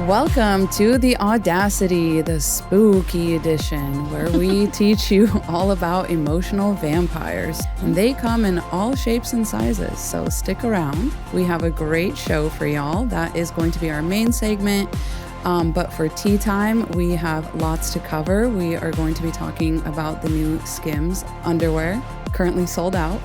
Welcome to the Audacity, the spooky edition, where we teach you all about emotional vampires. And they come in all shapes and sizes, so stick around. We have a great show for y'all. That is going to be our main segment. But for tea time, we have lots to cover. We are going to be talking about the new Skims underwear, currently sold out.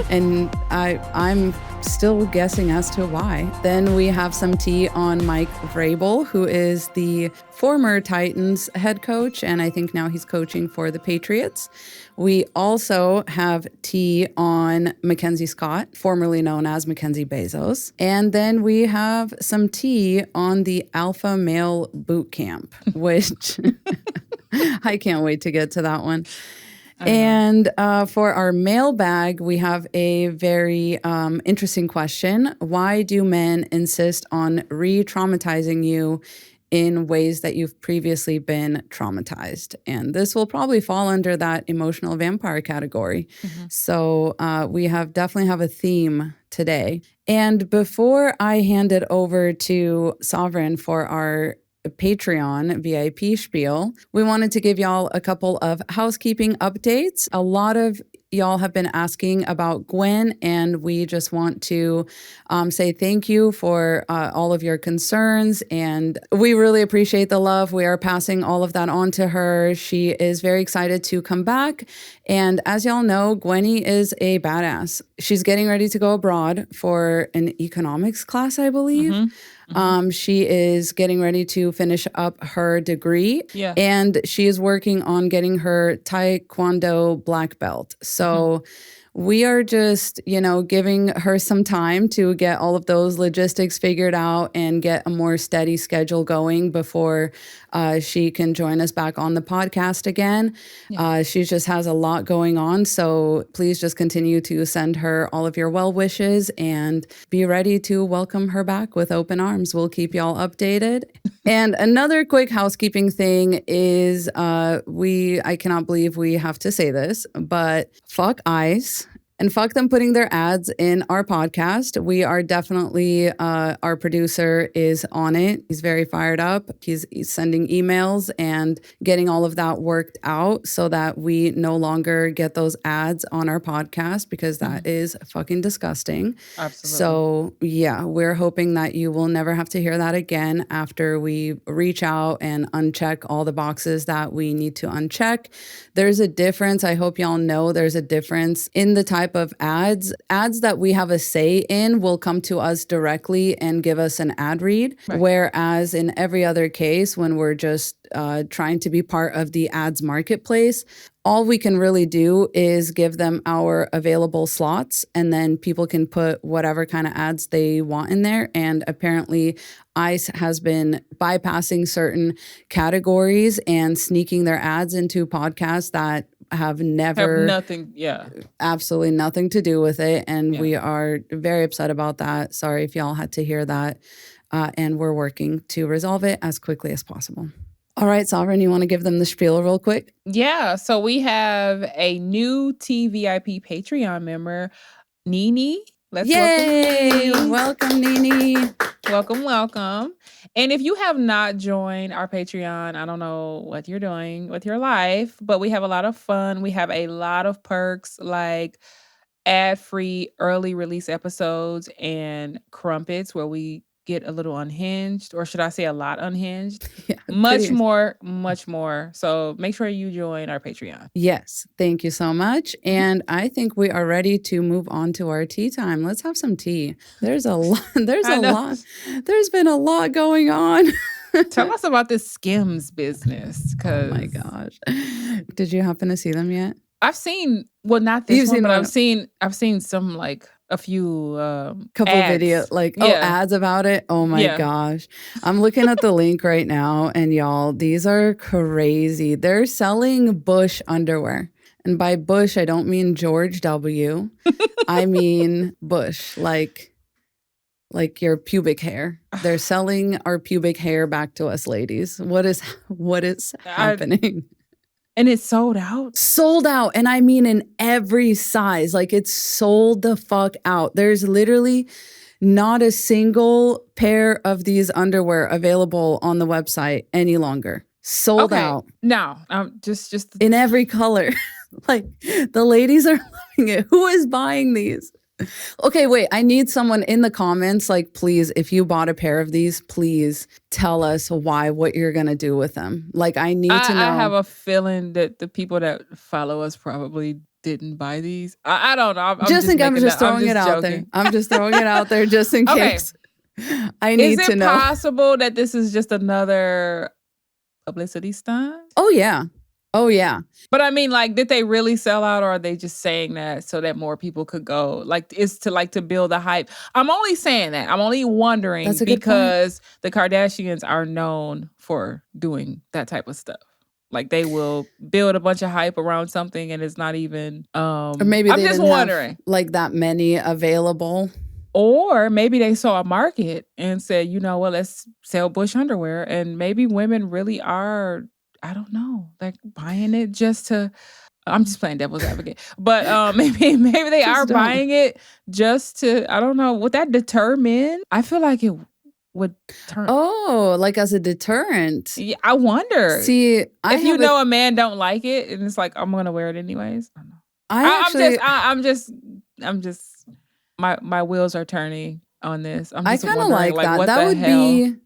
And I'm still guessing as to why. Then we have some tea on Mike Vrabel, who is the former Titans head coach, and I think now he's coaching for the Patriots. We also have tea on MacKenzie Scott, formerly known as MacKenzie Bezos. And then we have some tea on the alpha male Bootcamp, which I can't wait to get to that one. And for our mailbag, we have a very interesting question. Why do men insist on re-traumatizing you in ways that you've previously been traumatized? And this will probably fall under that emotional vampire category. So we definitely have a theme today. And before I hand it over to Sovereign for our Patreon VIP spiel, we wanted to give y'all a couple of housekeeping updates. A lot of y'all have been asking about Gwen, and we just want to say thank you for all of your concerns, and we really appreciate the love. We are passing all of that on to her. She is very excited to come back, and as y'all know, Gwenny is a badass. She's getting ready to go abroad for an economics class, I believe. She is getting ready to finish up her degree, and she is working on getting her Taekwondo black belt. So we are just, giving her some time to get all of those logistics figured out and get a more steady schedule going before she can join us back on the podcast again. She just has a lot going on. So please just continue to send her all of your well wishes and be ready to welcome her back with open arms. We'll keep y'all updated. And another quick housekeeping thing is I cannot believe we have to say this, but fuck ICE. And fuck them putting their ads in our podcast. We are definitely, our producer is on it. He's very fired up. He's sending emails and getting all of that worked out so that we no longer get those ads on our podcast, because that is fucking disgusting. Absolutely. So yeah, we're hoping that you will never have to hear that again after we reach out and uncheck all the boxes that we need to uncheck. There's a difference. I hope y'all know there's a difference in the type of ads that we have a say in will come to us directly and give us an ad read. Right. Whereas in every other case, when we're just trying to be part of the ads marketplace, all we can really do is give them our available slots, and then people can put whatever kind of ads they want in there. And apparently ICE has been bypassing certain categories and sneaking their ads into podcasts that have absolutely nothing to do with it. And we are very upset about that. Sorry if y'all had to hear that. And we're working to resolve it as quickly as possible. All right, Sovereign, you want to give them the spiel real quick? Yeah, so we have a new TVIP Patreon member, Nini. Welcome, Nini. Welcome. And if you have not joined our Patreon, I don't know what you're doing with your life, but we have a lot of fun. We have a lot of perks like ad-free early release episodes and crumpets where we get a little unhinged, or should I say a lot unhinged? Yeah, much more. So make sure you join our Patreon. Yes, thank you so much. And I think we are ready to move on to our tea time. Let's have some tea. There's a lot. There's been a lot going on. Tell us about this Skims business. Oh my gosh. Did you happen to see them yet? I've seen, well, not this one, but I've seen some like a few couple videos, ads about it. Oh my gosh. I'm looking at the link right now, and y'all, these are crazy. They're selling Bush underwear. And by Bush, I don't mean George W. I mean Bush, like your pubic hair. They're selling our pubic hair back to us, ladies. What is happening? And it's sold out? Sold out. And I mean in every size. Like, it's sold the fuck out. There's literally not a single pair of these underwear available on the website any longer. Sold out. No, just in every color. Like, the ladies are loving it. Who is buying these? Okay, wait, I need someone in the comments, like, please, if you bought a pair of these, please tell us what you're going to do with them. Like, I need to know. I have a feeling that the people that follow us probably didn't buy these. I don't know. I'm just throwing it out there. I'm just throwing it out there just in case. I need to know. Is it possible that this is just another publicity stunt? Oh, yeah. But I mean, like, did they really sell out, or are they just saying that so that more people could go? Like, is to build a hype. I'm only saying that. I'm only wondering because the Kardashians are known for doing that type of stuff. Like, they will build a bunch of hype around something and it's not even or maybe I'm just wondering. Have, like, that many available. Or maybe they saw a market and said, you know what, let's sell Bush underwear. And maybe women really are, I don't know, like, buying it just to, I'm just playing devil's advocate, but maybe they are buying it just to, I don't know, would that deter men? I feel like it would turn. Oh, like as a deterrent. Yeah, I wonder. See, if you know a man don't like it and it's like, I'm going to wear it anyways. I don't know. I'm just, my wheels are turning on this. I'm just kind of like that. What that the would hell?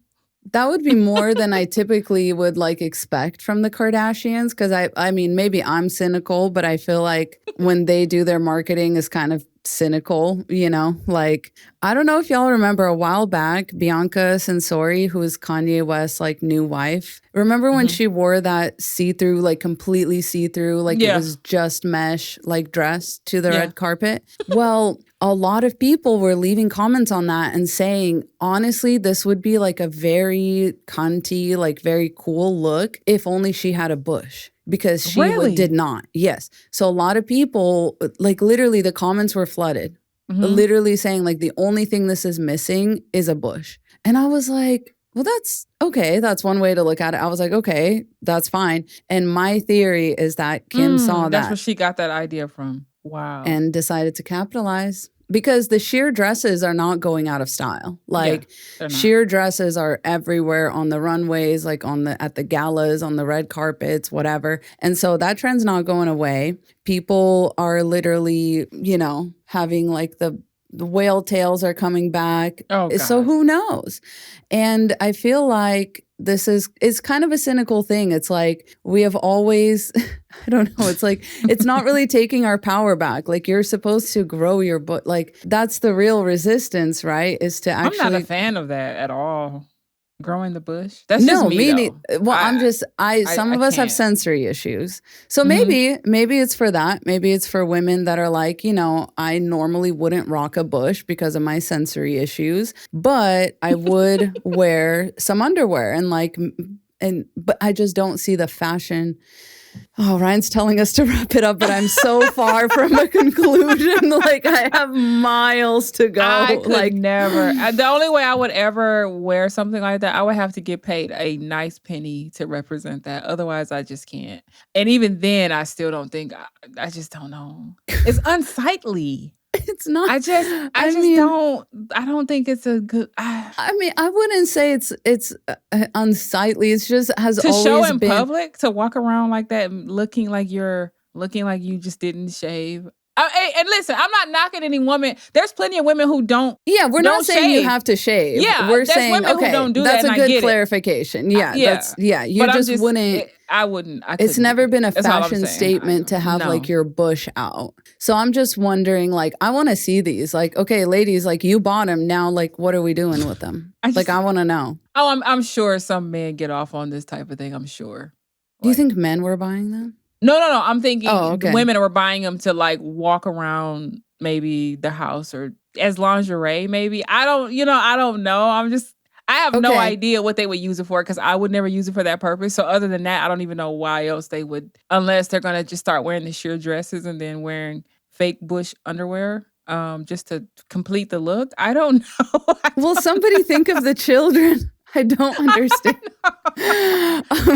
That would be more than I typically would like expect from the Kardashians. Because I mean, maybe I'm cynical, but I feel like when they do their marketing is kind of cynical, you know? Like, I don't know if y'all remember a while back, Bianca Censori, who is Kanye West's like new wife. Remember when she wore that see-through, like completely see-through, like it was just mesh, like dress to the red carpet? Well, a lot of people were leaving comments on that and saying, honestly, this would be like a very cunty, like very cool look if only she had a bush. Because she did not. Yes. So a lot of people, like literally the comments were flooded. Literally saying like the only thing this is missing is a bush. And I was like, well, that's okay. That's one way to look at it. I was like, okay, that's fine. And my theory is that Kim saw that. That's where she got that idea from. Wow. And decided to capitalize. Because the sheer dresses are not going out of style. Like sheer dresses are everywhere on the runways, like at the galas, on the red carpets, whatever. And so that trend's not going away. People are literally, you know, having like the whale tails are coming back. Oh, God. So who knows? And I feel like it's kind of a cynical thing. It's like we have always, I don't know, it's like, it's not really taking our power back. Like you're supposed to grow your butt. Like that's the real resistance, right? Is to actually. I'm not a fan of that at all. Growing the bush. That's just me. Well, some of us have sensory issues. So maybe it's for that. Maybe it's for women that are like, you know, I normally wouldn't rock a bush because of my sensory issues, but I would wear some underwear but I just don't see the fashion. Oh, Ryan's telling us to wrap it up, but I'm so far from a conclusion. Like I have miles to go. I could never. The only way I would ever wear something like that, I would have to get paid a nice penny to represent that. Otherwise, I just can't. And even then, I still don't think. I just don't know. It's unsightly. It's not. I don't think it's a good. I mean, I wouldn't say it's unsightly. It's just has to always show in been public, to walk around like that, looking like you just didn't shave. And listen, I'm not knocking any woman. There's plenty of women who don't. Yeah, we're not saying you have to shave. Yeah, we're saying women who don't do that's that. a good clarification. Yeah, you but just wouldn't. I wouldn't. It's never been a fashion statement to have like your bush out. So I'm just wondering, like, I want to see these. Like, okay, ladies, like you bought them. Now, like, what are we doing with them? I want to know. Oh, I'm sure some men get off on this type of thing. I'm sure. Do you think men were buying them? No. I'm thinking women were buying them to like walk around maybe the house or as lingerie, maybe. I don't know. I have no idea what they would use it for because I would never use it for that purpose. So other than that, I don't even know why else they would, unless they're going to just start wearing the sheer dresses and then wearing fake bush underwear just to complete the look. I don't know. Will somebody think of the children? I don't understand.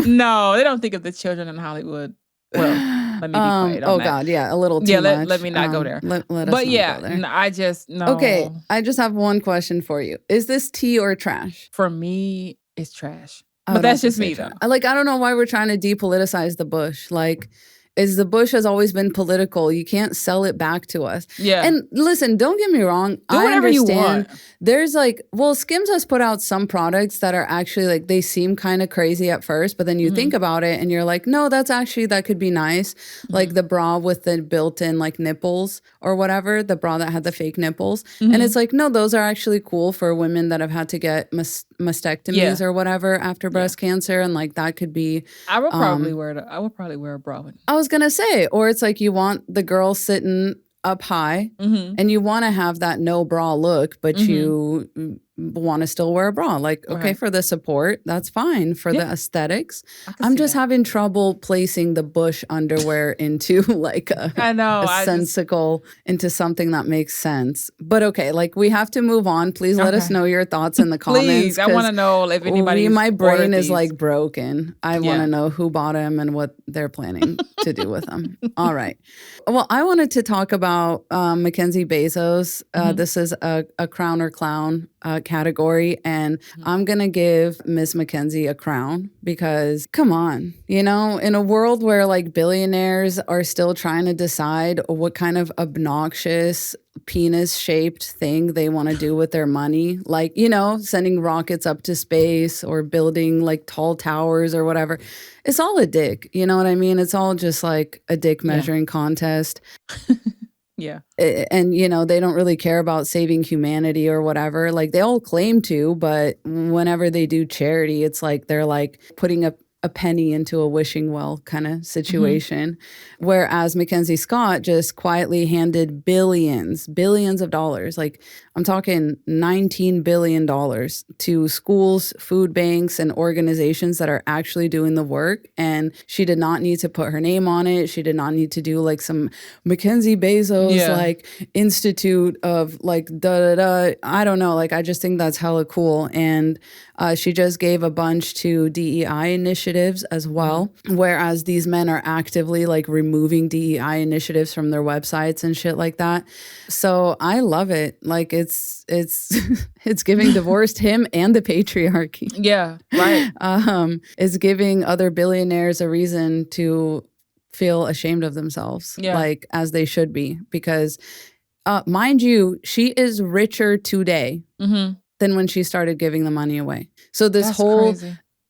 No, they don't think of the children in Hollywood. Well, Let me be quiet on that. God, yeah, a little too much. Let me not go there. Let us but not yeah, go there. I just no. Okay, I just have one question for you. Is this tea or trash? For me, it's trash. I But would that's also just say me trash. though. Like, I don't know why we're trying to depoliticize the bush. Like, the bush has always been political. You can't sell it back to us. Yeah. And listen, don't get me wrong. Do whatever I you understand. want. There's Skims has put out some products that are actually like, they seem kind of crazy at first, but then you think about it and you're like, no, that could be nice. Like the bra with the built-in like nipples or whatever, the bra that had the fake nipples. And it's like, no, those are actually cool for women that have had to get mastectomies or whatever after breast cancer. And like, that could be. I would probably wear a bra with. I was gonna say, or it's like you want the girl sitting up high and you want to have that no bra look, but you want to still wear a bra. Like, okay, for the support, that's fine. For the aesthetics, I'm just having trouble placing the bush underwear into like a sensical, into something that makes sense. But okay, like we have to move on. Please let us know your thoughts in the comments. Please, I want to know if anybody. My brain is like broken. I want to know who bought them and what they're planning to do with them. All right. Well, I wanted to talk about MacKenzie Bezos. This is a crown or clown category, and I'm gonna give Miss MacKenzie a crown because come on, in a world where like billionaires are still trying to decide what kind of obnoxious penis-shaped thing they want to do with their money, like sending rockets up to space or building like tall towers or whatever, it's all a dick, you know what I mean? It's all just like a dick measuring contest. Yeah. And, they don't really care about saving humanity or whatever. Like, they all claim to, but whenever they do charity, it's like they're like putting a penny into a wishing well kind of situation. Whereas Mackenzie Scott just quietly handed billions of dollars, like I'm talking $19 billion to schools, food banks, and organizations that are actually doing the work. And she did not need to put her name on it. She did not need to do like some Mackenzie Bezos like institute of like I don't know. Like, I just think that's hella cool. And she just gave a bunch to DEI initiatives as well, whereas these men are actively like removing DEI initiatives from their websites and shit like that. So I love it. Like, it's giving divorced him and the patriarchy. Yeah, right. It's giving other billionaires a reason to feel ashamed of themselves, like as they should be, because mind you, she is richer today than when she started giving the money away. So this whole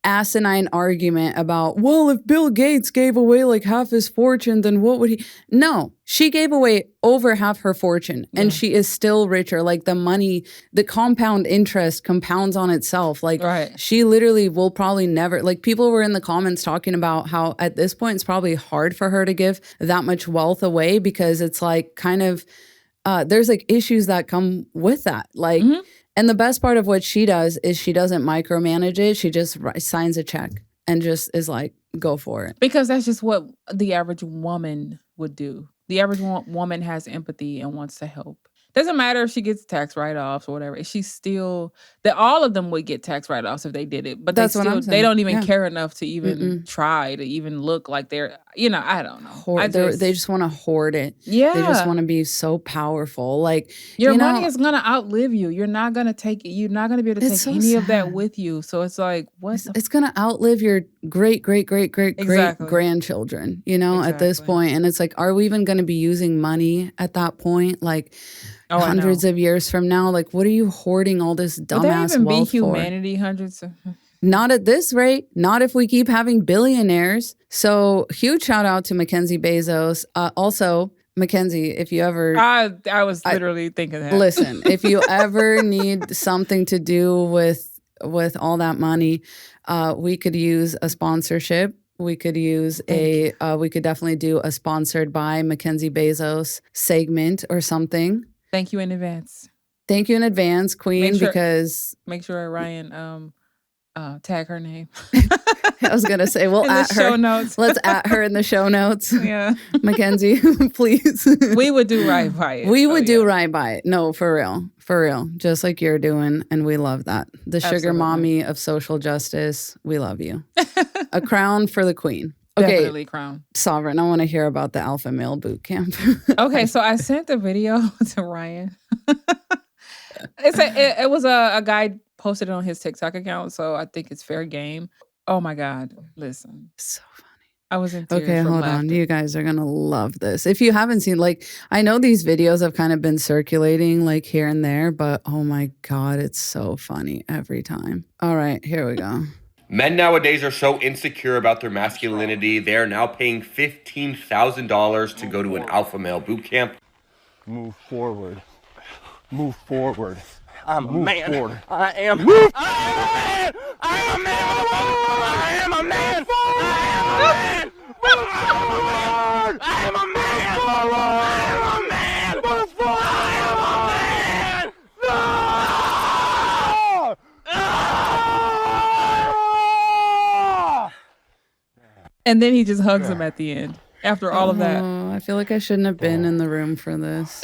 asinine argument about, well, if Bill Gates gave away like half his fortune, then what would he? No, she gave away over half her fortune and she is still richer. Like, the money, the compound interest compounds on itself. Like, she literally will probably never, like, people were in the comments talking about how at this point it's probably hard for her to give that much wealth away because it's like kind of, there's like issues that come with that. Like, and the best part of what she does is she doesn't micromanage it. She just signs a check and just is like, go for it. Because that's just what the average woman would do. The average woman has empathy and wants to help. Doesn't matter if she gets tax write-offs or whatever. She's still that all of them would get tax write-offs if they did it, but that's what I'm saying. They don't even care enough to even try to even look like they're, I don't know. They just want to hoard it. Yeah, they just want to be so powerful. Like, your money is gonna outlive you. You're not gonna take it. You're not gonna be able to take any of that with you. So it's like, it's gonna outlive your great grandchildren. At this point, and it's like, are we even gonna be using money at that point? Like. Hundreds of years from now, like, what are you hoarding all this dumbass wealth for? Would that even be humanity hundreds of... Not at this rate. Not if we keep having billionaires. So huge shout out to Mackenzie Bezos. Also, Mackenzie, if you ever... I was literally thinking that. Listen, if you ever need something to do with all that money, we could use a sponsorship. We could use we could definitely do a sponsored by Mackenzie Bezos segment or something. Thank you in advance. Thank you in advance, Queen, because... Make sure Ryan tag her name. I was going to say, we'll at her. Show notes. Let's at her in the show notes. Yeah. Mackenzie, please. We would do right by it. We would do right by it. No, for real. For real. Just like you're doing. And we love that. The sugar mommy of social justice. We love you. A crown for the queen. Definitely crown. Sovereign, I want to hear about the alpha male boot camp. Okay, so I sent the video to Ryan. It was a guy posted it on his TikTok account, so I think it's fair game. Oh my God, listen. So funny. I was in tears. Okay, hold on. You guys are going to love this. If you haven't seen, like, I know these videos have kind of been circulating like here and there, but oh my God, it's so funny every time. All right, here we go. Men nowadays are so insecure about their masculinity, they are now paying $15,000 to go to an alpha male boot camp. Move forward. Move forward. I'm a man. Forward. I am. Move. I am a man. I am a man. I am a man. Move forward. I am a man. I am a man. Move forward. I am a man. And then he just hugs him at the end after all of that. I feel like I shouldn't have been in the room for this.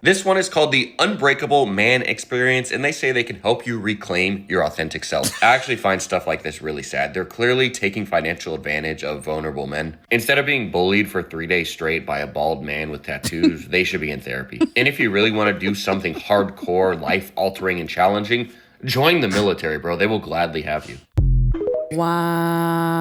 This one is called the Unbreakable Man Experience, and they say they can help you reclaim your authentic self. I actually find stuff like this really sad. They're clearly taking financial advantage of vulnerable men. Instead of being bullied for 3 days straight by a bald man with tattoos, they should be in therapy. And if you really want to do something hardcore, life-altering, and challenging, join the military, bro. They will gladly have you. Wow.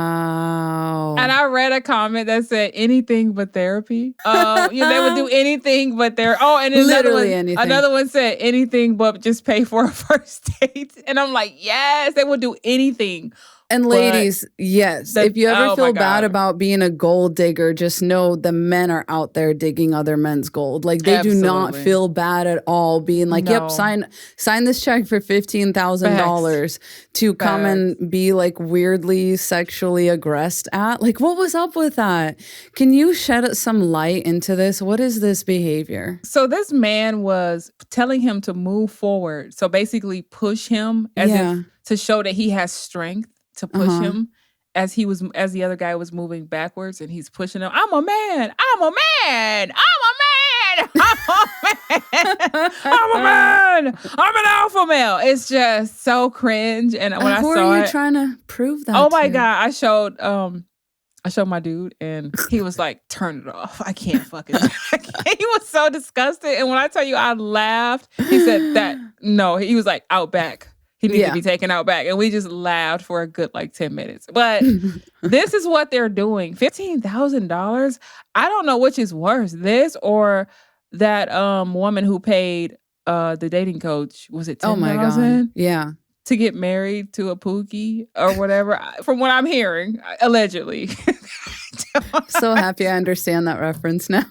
And I read a comment that said anything but therapy. They would do anything but therapy. Oh, and another one said anything but just pay for a first date. And I'm like, yes, they would do anything. And ladies, yes, if you ever feel bad about being a gold digger, just know the men are out there digging other men's gold. Like they do not feel bad at all being like, yep, sign this check for $15,000 to come and be like weirdly sexually aggressed at. Like, what was up with that? Can you shed some light into this? What is this behavior? So this man was telling him to move forward. So basically push him as if to show that he has strength. To push him as the other guy was moving backwards, and he's pushing him. I'm a man. I'm a man. I'm a man. I'm a man. I'm a man. I'm an alpha male. It's just so cringe. And when I saw it, who are you trying to prove that? Oh my God! I showed my dude, and he was like, "Turn it off. I can't fucking." He was so disgusted, and when I tell you, I laughed. He said that no, he was like out back. He needs to be taken out back. And we just laughed for a good 10 minutes. But this is what they're doing. $15,000. I don't know which is worse. This or that woman who paid the dating coach, was it $10,000? Oh my God. Yeah. To get married to a pookie or whatever. From what I'm hearing, allegedly. So happy I understand that reference now.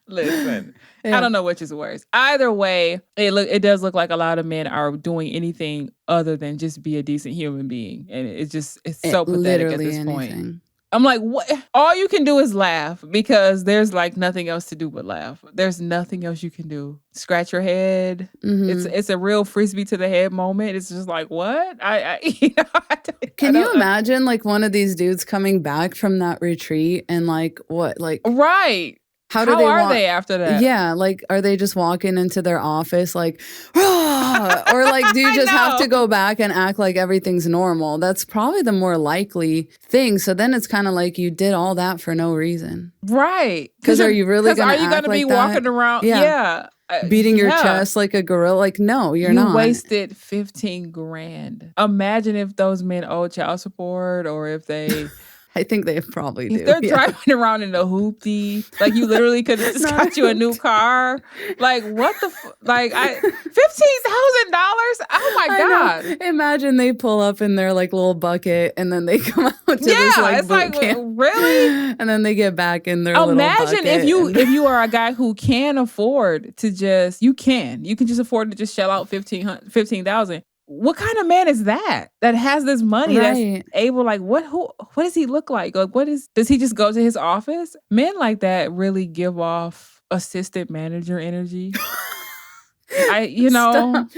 Listen. Yeah. I don't know which is worse. Either way, it does look like a lot of men are doing anything other than just be a decent human being. And it's so pathetic at this point. I'm like, what? All you can do is laugh because there's nothing else to do but laugh. There's nothing else you can do. Scratch your head. Mm-hmm. It's a real frisbee to the head moment. It's just like, what? Can you imagine one of these dudes coming back from that retreat and what? Right. How are they after that? Yeah, are they just walking into their office rah! Or do you just have to go back and act like everything's normal? That's probably the more likely thing. So then it's kind of like you did all that for no reason. Right. Because are you really going to act like be walking around? Yeah. Beating your chest like a gorilla? No, you're not. You wasted $15,000. Imagine if those men owed child support or if they... I think they probably do. If they're driving around in a hoopty, you literally could have just got you a new car. What the $15,000? Oh my God. Imagine they pull up in their little bucket and then they come out to this it's boot camp. Really? And then they get back in their little bucket. Imagine if you are a guy who can afford to you can just afford to just shell out $15,000. What kind of man is that has this money that's able, what does he look like? Does he just go to his office? Men like that really give off assistant manager energy. I can't.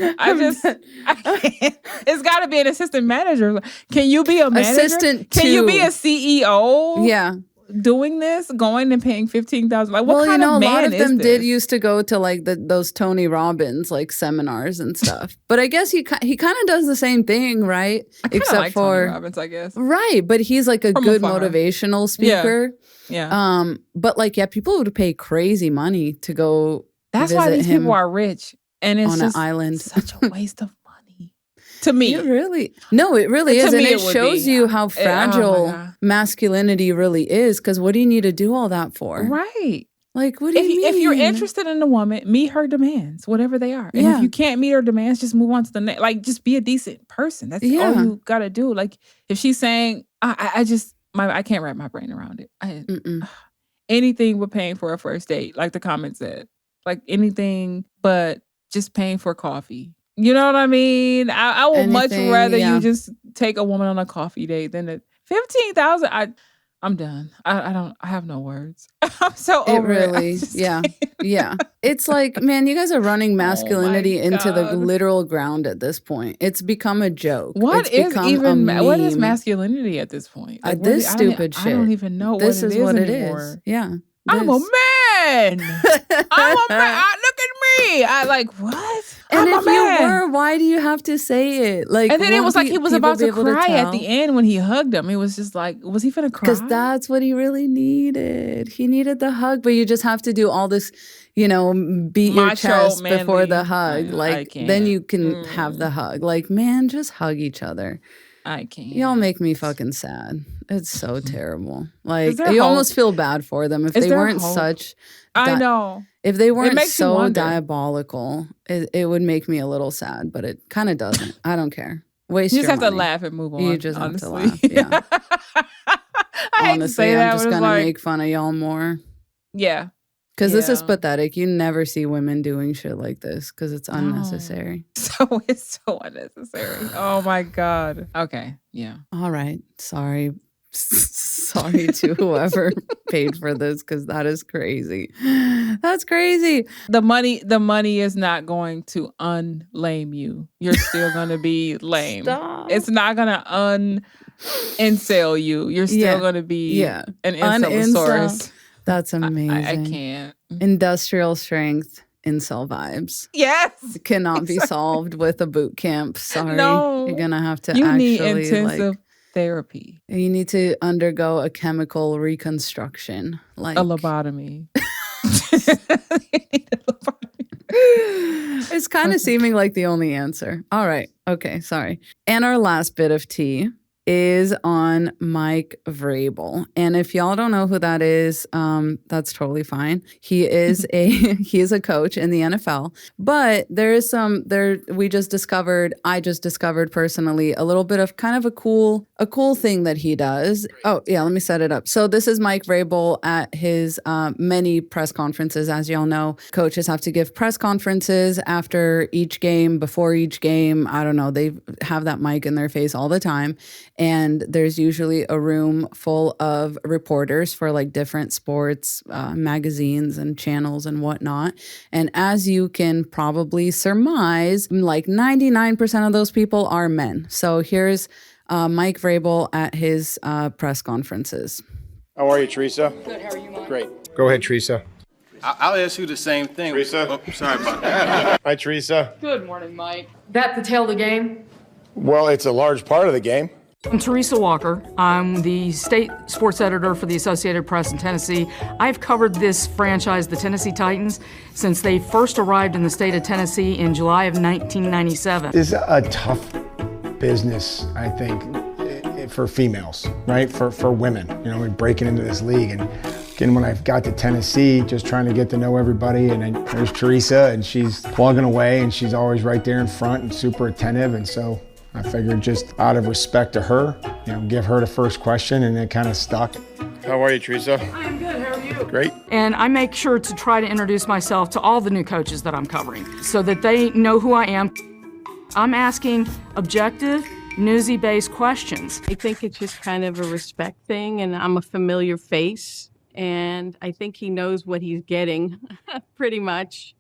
It's got to be an assistant manager. Can you be a manager? Assistant Can you be a CEO? Yeah. doing this, going and paying $15,000? Like, what kind of man is this? a lot of them did used to go to like those Tony Robbins like seminars and stuff. But I guess he kind of does the same thing, right? Except like for Tony Robbins, I guess. Right, but he's like a good motivational speaker. Yeah. But like, people would pay crazy money to go. That's why these people are rich, and it's on just an island. Such a waste of money to me. It really is, and it shows you how fragile masculinity really is. Because what do you need to do all that for? Right. Like, what do you mean? If you're interested in a woman, meet her demands, whatever they are. And if you can't meet her demands, just move on to the next. Like, just be a decent person. That's all you gotta do. Like, if she's saying, I can't wrap my brain around it. Anything but paying for a first date, like the comment said. Like anything but just paying for coffee. You know what I mean? I would much rather you just take a woman on a coffee date than the $15,000. I'm done. I have no words. I'm so over it. Really, yeah. It's like, man, you guys are running masculinity into the literal ground at this point. It's become a joke. What is masculinity at this point? Like, this stupid shit. I don't even know what it is anymore. Yeah. I'm a man. I'm a man. Look at me. I like, what? And if you were, why do you have to say it? Like, and then it was like he was about to cry at the end when he hugged him. It was just like, was he finna cry? Because that's what he really needed. He needed the hug, but you just have to do all this, beat your chest before the hug. Like, then you can have the hug. Like, man, just hug each other. I can't. Y'all make me fucking sad. It's so terrible. Like, you almost feel bad for them if they weren't such. I know. If they weren't so diabolical, it would make me a little sad, but it kind of doesn't. I don't care. You just have to laugh and move on. You just have to laugh. Yeah. Honestly, I'm just gonna make fun of y'all more. Yeah. Because this is pathetic. You never see women doing shit like this because it's unnecessary. It's so unnecessary. Oh my God. Okay. Yeah. All right. Sorry to whoever paid for this because that is crazy. That's crazy. The money is not going to unlame you. You're still going to be lame. Stop. It's not going to incel you. You're still going to be an incelosaurus. That's amazing. I can't. Industrial strength incel vibes. Yes. It cannot be solved with a boot camp. Sorry. No. You're going to have to You need intensive therapy. You need to undergo a chemical reconstruction. Like a lobotomy. It's kind of seeming like the only answer. All right. Okay. Sorry. And our last bit of tea is on Mike Vrabel. And if y'all don't know who that is, that's totally fine. He is a coach in the NFL. But I just discovered personally a little bit of kind of a cool thing that he does. Oh yeah, let me set it up. So this is Mike Vrabel at his many press conferences. As y'all know, coaches have to give press conferences after each game, before each game. I don't know, they have that mic in their face all the time. And there's usually a room full of reporters for like different sports, magazines and channels and whatnot. And as you can probably surmise, like 99% of those people are men. So here's Mike Vrabel at his press conferences. How are you, Teresa? Good, how are you, Mike? Great. Go ahead, Teresa. I'll ask you the same thing. Teresa? Oh, sorry about that. Hi, Teresa. Good morning, Mike. That the tail of the game? Well, it's a large part of the game. I'm Teresa Walker. I'm the state sports editor for the Associated Press in Tennessee. I've covered this franchise, the Tennessee Titans, since they first arrived in the state of Tennessee in July of 1997. This is a tough business, I think, for females, right? For women, breaking into this league. And again, when I got to Tennessee, just trying to get to know everybody, and then there's Teresa, and she's plugging away, and she's always right there in front and super attentive, and so I figured just out of respect to her, give her the first question, and it kind of stuck. How are you, Teresa? I am good. How are you? Great. And I make sure to try to introduce myself to all the new coaches that I'm covering so that they know who I am. I'm asking objective, newsy-based questions. I think it's just kind of a respect thing, and I'm a familiar face, and I think he knows what he's getting pretty much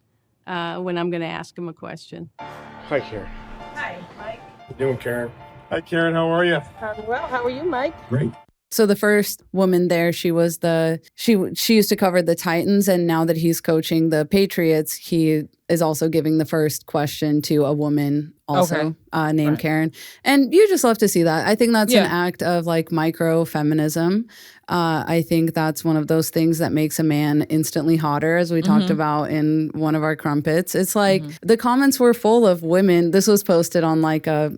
when I'm going to ask him a question. Hi, Karen. Hi, Mike. How you doing, Karen? Hi, Karen. How are you? Well, how are you, Mike? Great. So the first woman there, she used to cover the Titans, and now that he's coaching the Patriots, he is also giving the first question to a woman also named Karen. And you just love to see that. I think that's an act of like microfeminism. I think that's one of those things that makes a man instantly hotter, as we talked about in one of our crumpets. It's like the comments were full of women. This was posted on like a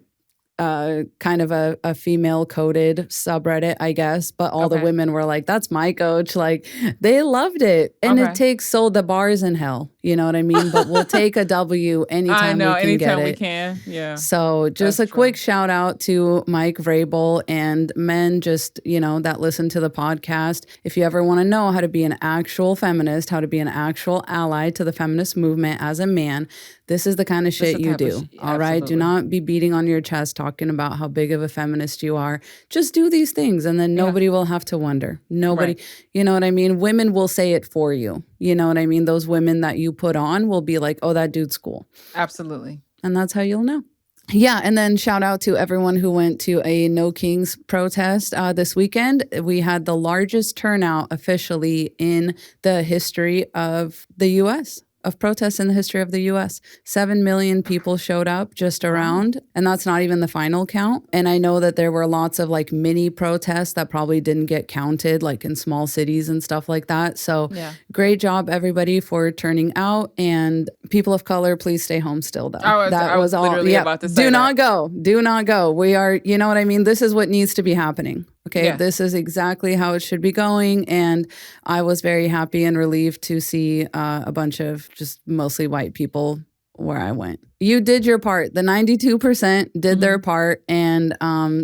kind of a female coded subreddit, I guess, but all the women were like, that's my coach. Like they loved it. And it takes the bar's in hell. You know what I mean? But we'll take a W anytime we can get it. We can. Yeah. So just a quick shout out to Mike Vrabel and men just, that listen to the podcast. If you ever want to know how to be an actual feminist, how to be an actual ally to the feminist movement as a man, this is the kind of shit you do. All right. Do not be beating on your chest talking about how big of a feminist you are. Just do these things and then nobody will have to wonder. Nobody, you know what I mean? Women will say it for you. You know what I mean? Those women that you put on will be like, oh, that dude's cool. Absolutely. And that's how you'll know. Yeah. And then shout out to everyone who went to a No Kings protest this weekend. We had the largest turnout officially in the history of the U.S., of protests in the history of the U.S. 7 million people showed up just around, and that's not even the final count. And I know that there were lots of like mini protests that probably didn't get counted, like in small cities and stuff like that. So great job, everybody, for turning out. And people of color, please stay home still, though. I was all literally about to say Do not go. Do not go. We are, you know what I mean? This is what needs to be happening. Okay, this is exactly how it should be going. And I was very happy and relieved to see a bunch of just mostly white people where I went. You did your part. The 92% did their part, and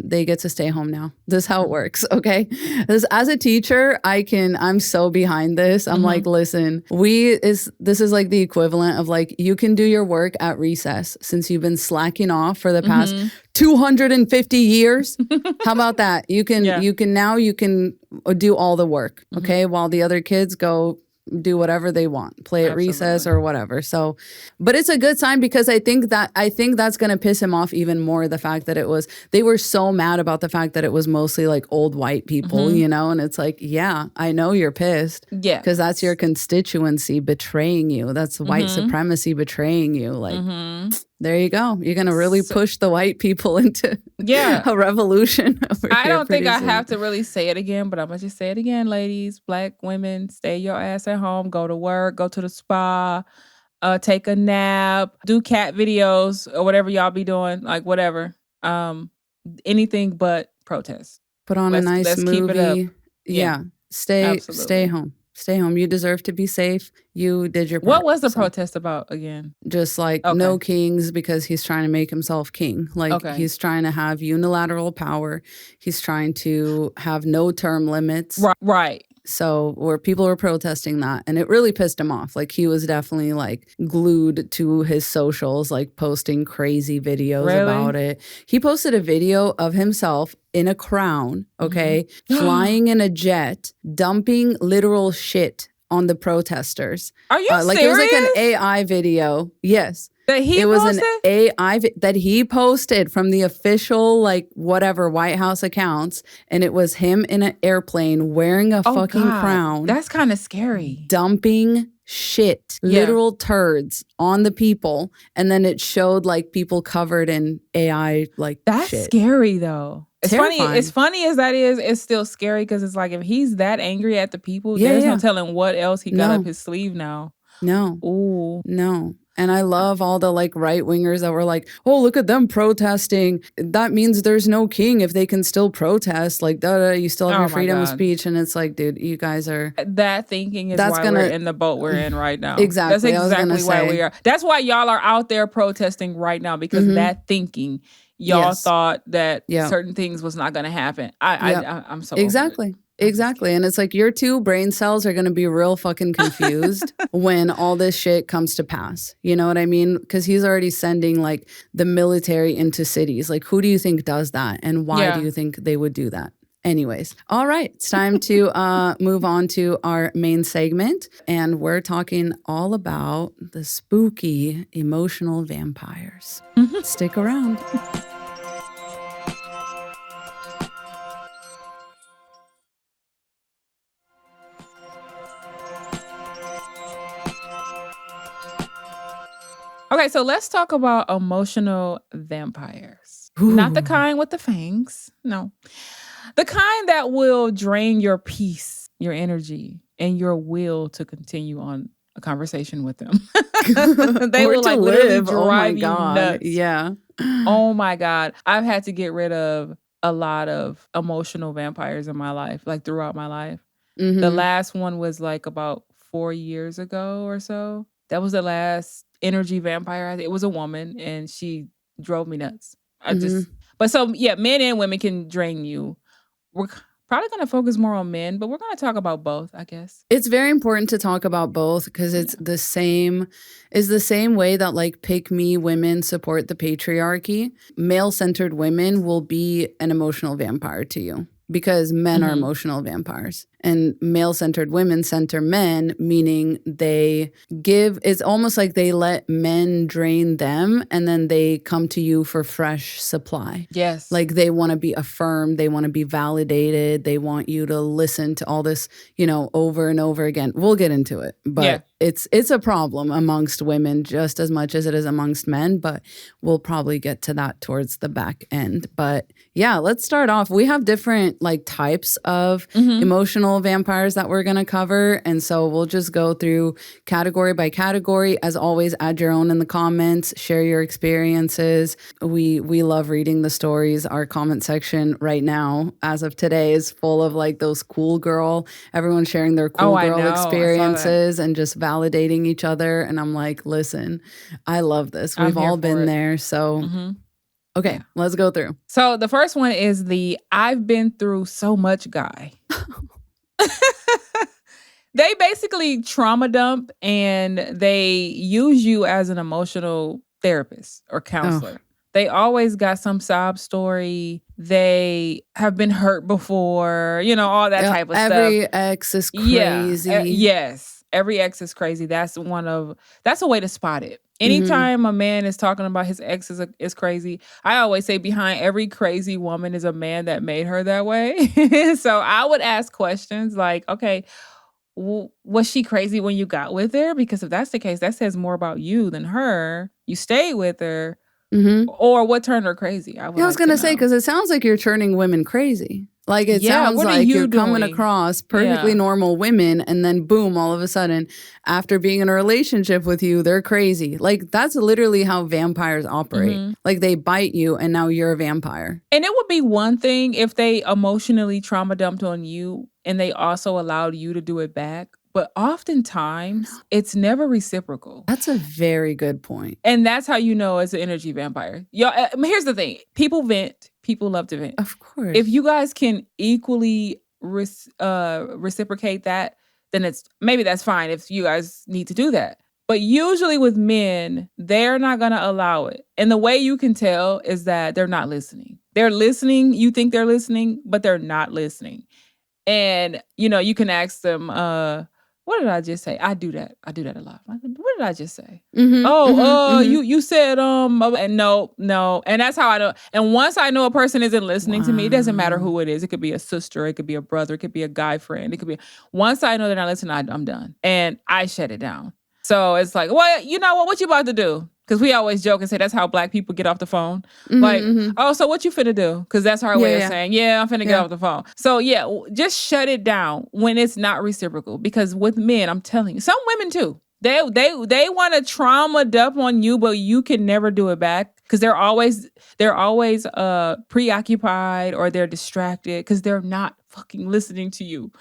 they get to stay home now. This is how it works, okay? As a teacher, I'm so behind this. I'm like, listen, this is like the equivalent of like, you can do your work at recess since you've been slacking off for the past 250 years. How about that? You can do all the work, okay? While the other kids go do whatever they want, play at recess or whatever. So, but it's a good sign because I think that's going to piss him off even more. The fact that they were so mad about the fact that it was mostly like old white people, and it's like, yeah, I know you're pissed. Yeah. Because that's your constituency betraying you. That's white supremacy betraying you. Like, there you go. You're going to really push the white people into a revolution. I don't think I have to really say it again, but I'm going to just say it again, ladies. Black women, stay your ass at home, go to work, go to the spa, take a nap, do cat videos or whatever y'all be doing, like whatever. Anything but protest. Put on a nice movie. Keep it up. Yeah. Stay home. Stay home. You deserve to be safe. You did your part. What was the protest about again? Just like no kings, because he's trying to make himself king. Like he's trying to have unilateral power. He's trying to have no term limits. Right. So where people were protesting that, and it really pissed him off. Like he was definitely like glued to his socials, like posting crazy videos about it. He posted a video of himself in a crown, flying in a jet, dumping literal shit on the protesters. Are you serious? Like it was like an AI video. Yes. It was posted? an AI that he posted from the official, like, whatever, White House accounts. And it was him in an airplane wearing a fucking crown. That's kind of scary. Dumping shit, literal turds on the people. And then it showed, like, people covered in AI, like, that's shit. Scary, though. It's terrifying. Funny. As funny as that is, it's still scary because it's like if he's that angry at the people, there's no telling what else he got up his sleeve now. No. Ooh. No. And I love all the like right wingers that were like, oh, look at them protesting. That means there's no king if they can still protest. Like, you still have your freedom of speech. And it's like, dude, you guys are. That thinking is why we're in the boat we're in right now. Exactly. That's exactly why we are. That's why y'all are out there protesting right now, because that thinking, y'all thought that certain things was not going to happen. I'm so exactly. Exactly. And it's like your two brain cells are going to be real fucking confused when all this shit comes to pass. You know what I mean? Because he's already sending like the military into cities. Like, who do you think does that? And why do you think they would do that? Anyways, all right. It's time to move on to our main segment. And we're talking all about the spooky emotional vampires. Stick around. Okay, so let's talk about emotional vampires. Not the kind with the fangs. No. The kind that will drain your peace, your energy, and your will to continue on a conversation with them. They Or will to like literally live. Oh my drive you God. nuts. Yeah. Oh my God. I've had to get rid of a lot of emotional vampires in my life, like throughout my life. The Mhm. last one was like about 4 years ago or so. That was the last energy vampire. It was a woman and she drove me nuts. But so yeah, men and women can drain you. We're probably going to focus more on men, but we're going to talk about both, I guess. It's very important to talk about both because it's the same way that like pick me women support the patriarchy. Male-centered women will be an emotional vampire to you because men are emotional vampires. And male-centered women center men, meaning it's almost like they let men drain them and then they come to you for fresh supply. Yes. Like they want to be affirmed, they want to be validated, they want you to listen to all this, over and over again. We'll get into it, but it's a problem amongst women just as much as it is amongst men, but we'll probably get to that towards the back end. But yeah, let's start off. We have different like types of emotional vampires that we're going to cover. And so we'll just go through category by category. As always, add your own in the comments, share your experiences. We love reading the stories. Our comment section right now, as of today, is full of like those cool girl, everyone sharing their cool girl experiences and just validating each other. And I'm like, listen, I love this. We've all been there. So okay, let's go through. So the first one is the I've been through so much guy. They basically trauma dump and they use you as an emotional therapist or counselor. Oh. They always got some sob story. They have been hurt before, all that type of stuff. Every ex is crazy. Yes. Every ex is crazy. That's a way to spot it. Anytime a man is talking about his ex is crazy, I always say behind every crazy woman is a man that made her that way. So I would ask questions like, okay, was she crazy when you got with her? Because if that's the case, that says more about you than her. You stayed with her. Or what turned her crazy? I was going to say, because it sounds like you're turning women crazy. Like it sounds like you're coming across perfectly normal women and then boom, all of a sudden, after being in a relationship with you, they're crazy. Like that's literally how vampires operate. Like they bite you and now you're a vampire. And it would be one thing if they emotionally trauma dumped on you and they also allowed you to do it back. But oftentimes, it's never reciprocal. That's a very good point. And that's how you know it's an energy vampire. Here's the thing. People vent. People love to vent. Of course. If you guys can equally reciprocate that, then that's fine if you guys need to do that. But usually with men, they're not going to allow it. And the way you can tell is that they're not listening. They're listening. You think they're listening, but they're not listening. And, you can ask them, what did I just say? I do that a lot. Like, what did I just say? You said, and no. And that's how I know. And once I know a person isn't listening to me, it doesn't matter who it is. It could be a sister. It could be a brother. It could be a guy friend. It could be, once I know they're not listening, I'm done. And I shut it down. So it's like, well, you know what you about to do? Because we always joke and say that's how Black people get off the phone. Oh, so what you finna do? Because that's our way of saying, I'm finna get off the phone. So just shut it down when it's not reciprocal. Because with men, I'm telling you, some women too, they want to trauma dump on you, but you can never do it back because they're always preoccupied or they're distracted because they're not fucking listening to you,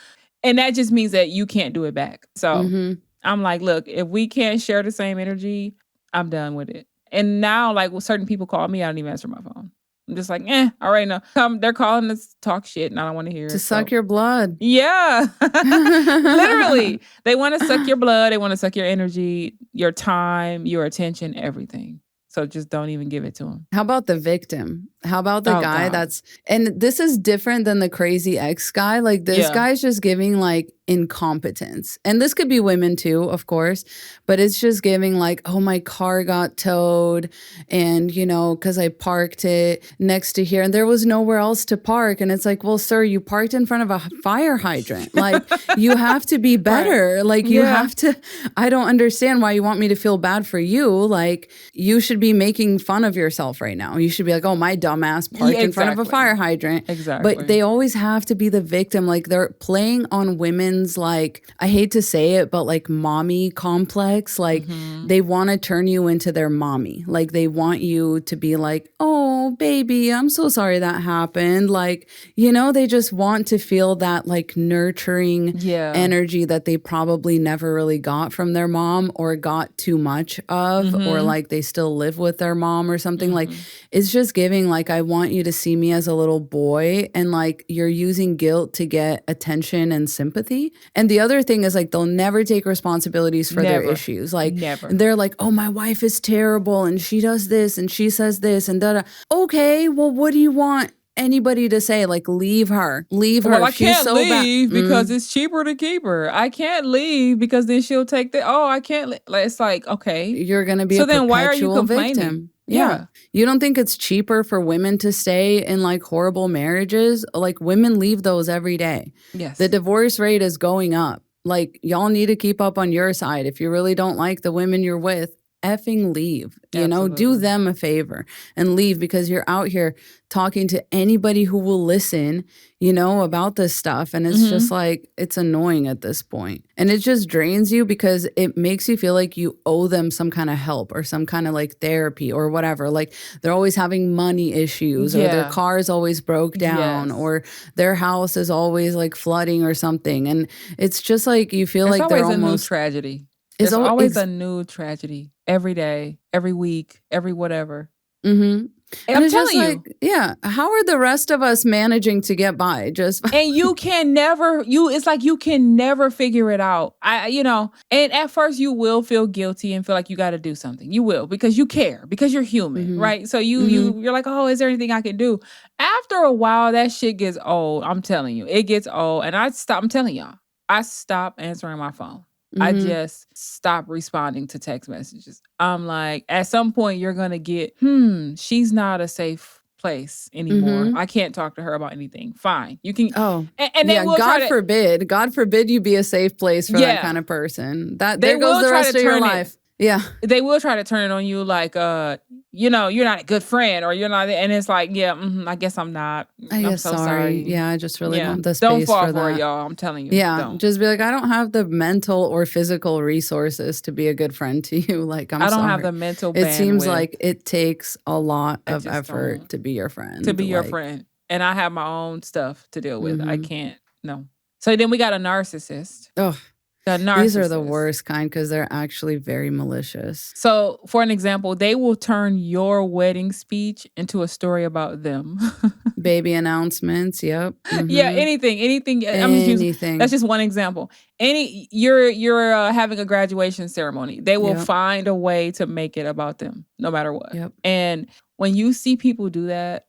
and that just means that you can't do it back. So I'm like, look, if we can't share the same energy, I'm done with it. And now, like, when certain people call me, I don't even answer my phone. I'm just like, I already know. They're calling to talk shit, and I don't want to hear it. To suck your blood. Yeah. Literally. They want to suck your blood. They want to suck your energy, your time, your attention, everything. So just don't even give it to them. How about the victim? How about the guy God. and this is different than the crazy ex guy. Like this Yeah. guy's just giving like incompetence. And this could be women too, of course, but it's just giving like, oh, my car got towed and, because I parked it next to here and there was nowhere else to park. And it's like, well, sir, you parked in front of a fire hydrant. Like you have to be better. Right. Like you have to, I don't understand why you want me to feel bad for you. Like you should be making fun of yourself right now. You should be like, oh, my dumbass parked in front of a fire hydrant. Exactly. But they always have to be the victim. Like they're playing on women's, like, I hate to say it, but like mommy complex. Like they want to turn you into their mommy. Like they want you to be like, oh, baby, I'm so sorry that happened. Like, they just want to feel that like nurturing energy that they probably never really got from their mom or got too much of, or like they still live with their mom or something. Like it's just giving like, I want you to see me as a little boy, and like you're using guilt to get attention and sympathy. And the other thing is like they'll never take responsibilities for their issues. Like they're like, oh, my wife is terrible and she does this and she says this and da. Okay, well, what do you want anybody to say? Like, leave her. Well, I can't leave because it's cheaper to keep her. I can't leave because then she'll take I can't. It's like, okay, you're gonna be so a then why are you perpetual complaining? Victim. Yeah. You don't think it's cheaper for women to stay in like horrible marriages? Like women leave those every day. Yes. The divorce rate is going up. Like y'all need to keep up on your side. If you really don't like the women you're with, effing leave, do them a favor and leave, because you're out here talking to anybody who will listen, about this stuff. And it's just like, it's annoying at this point. And it just drains you because it makes you feel like you owe them some kind of help or some kind of like therapy or whatever. Like they're always having money issues or their car is always broke down or their house is always like flooding or something. And it's just like, you feel like they're almost a new tragedy. There's always a new tragedy every day, every week, every whatever. And I'm telling you. Like, how are the rest of us managing to get by? And you can never, it's like you can never figure it out. And at first you will feel guilty and feel like you got to do something. You will, because you care, because you're human, right? So you're like, oh, is there anything I can do? After a while, that shit gets old. I'm telling you, it gets old. And I'm telling y'all, I stopped answering my phone. I just stop responding to text messages. I'm like, at some point you're going to get, she's not a safe place anymore. I can't talk to her about anything. Fine. You can. Oh, and then God forbid you be a safe place for that kind of person. There goes the rest of your life. Yeah. They will try to turn it on you like, you're not a good friend or you're not. And it's like, I guess I'm not. I'm so sorry. Yeah, I just really want the space don't fall for that. It, y'all. I'm telling you. Yeah, don't. Just be like, I don't have the mental or physical resources to be a good friend to you. Like, I don't have the mental bandwidth. It seems like it takes a lot of effort to be your friend. To be your friend. And I have my own stuff to deal with. I can't, no. So then we got a narcissist. Oh. These are the worst kind because they're actually very malicious. So, for an example, they will turn your wedding speech into a story about them. Baby announcements, yep. Yeah, anything. Anything. That's just one example. You're having a graduation ceremony. They will find a way to make it about them, no matter what. Yep. And when you see people do that,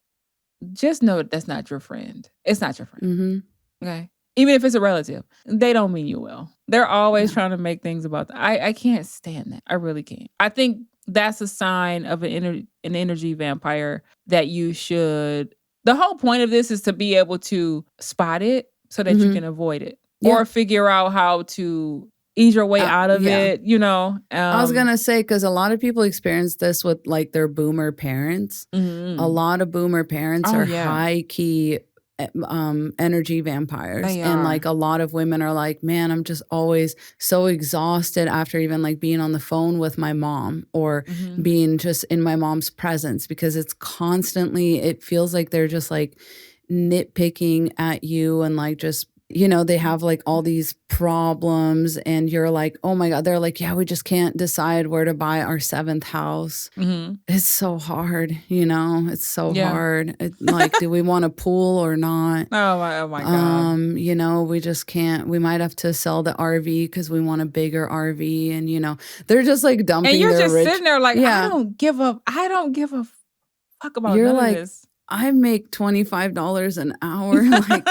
just know that's not your friend. It's not your friend. Okay. Even if it's a relative, they don't mean you well. They're always trying to make things about that. I can't stand that. I really can't. I think that's a sign of an energy vampire that you should. The whole point of this is to be able to spot it so that you can avoid it or figure out how to ease your way out of it. I was going to say, because a lot of people experience this with like their boomer parents. A lot of boomer parents are high key energy vampires. And like a lot of women are like, man, I'm just always so exhausted after even like being on the phone with my mom or being just in my mom's presence, because it's constantly, it feels like they're just like nitpicking at you and like just, they have like all these problems and you're like, oh my God, they're like, yeah, we just can't decide where to buy our 7th house. It's so hard, it's so hard. Like, do we want a pool or not? Oh my God. We just can't, we might have to sell the RV because we want a bigger RV. And, they're just like dumping and you're their just sitting there like, I don't give a fuck about you're none like, of this. I make $25 an hour. Like,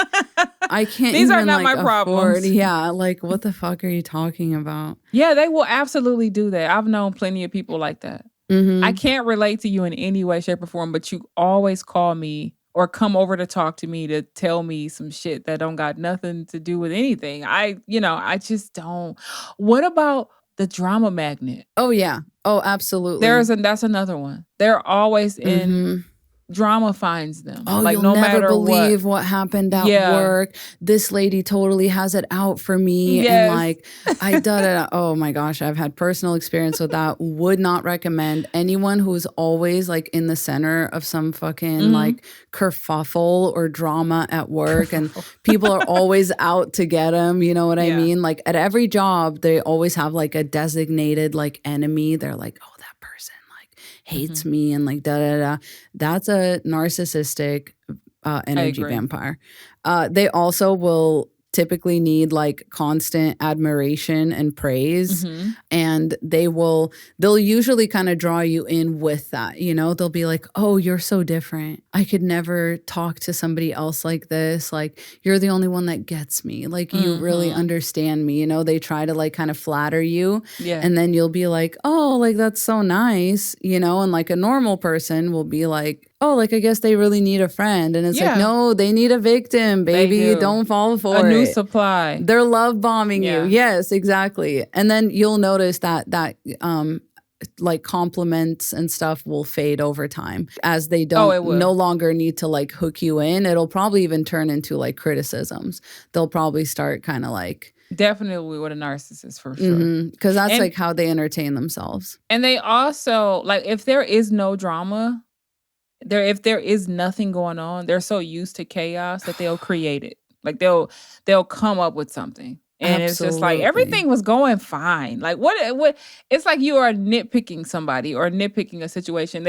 I can't These even are not like my problems. afford. Yeah, like what the fuck are you talking about? Yeah, they will absolutely do that. I've known plenty of people like that. Mm-hmm. I can't relate to you in any way, shape, or form, but you always call me or come over to talk to me to tell me some shit that don't got nothing to do with anything. I just don't. What about the drama magnet? Oh yeah. Oh, absolutely. That's another one. They're always in Mm-hmm. drama finds them. Oh, like you'll no never matter believe what happened at Yeah. work. This lady totally has it out for me. Yes. And like, I da. Oh my gosh, I've had personal experience with that. Would not recommend anyone who's always like in the center of some fucking like kerfuffle or drama at work. And people are always out to get them. You know what I Yeah. mean? Like at every job, they always have like a designated like enemy. They're like, oh, that person like hates me and like da. That's a narcissistic energy agree. vampire. They also will typically need like constant admiration and praise, and they'll usually kind of draw you in with that. You know, they'll be like, oh, you're so different. I could never talk to somebody else like this. Like, you're the only one that gets me. Like, you really understand me. You know, they try to like kind of flatter you. Yeah. And then you'll be like, oh, like that's so nice, you know, and like a normal person will be like, oh, like I guess they really need a friend. And it's Yeah. like, no, they need a victim, baby. do. Don't fall for a it. new supply. They're love bombing Yeah. you. Yes, exactly. And then you'll notice that like compliments and stuff will fade over time as they it don't will. no longer need to like hook you in. It'll probably even turn into like criticisms. They'll probably start kind of like Definitely with a narcissist for sure. because that's And- like how they entertain themselves. And they also like if there is no drama, if there is nothing going on, they're so used to chaos that they'll create it. Like they'll come up with something. And it's just like Absolutely. everything was going fine. Like what it's like you are nitpicking somebody or nitpicking a situation.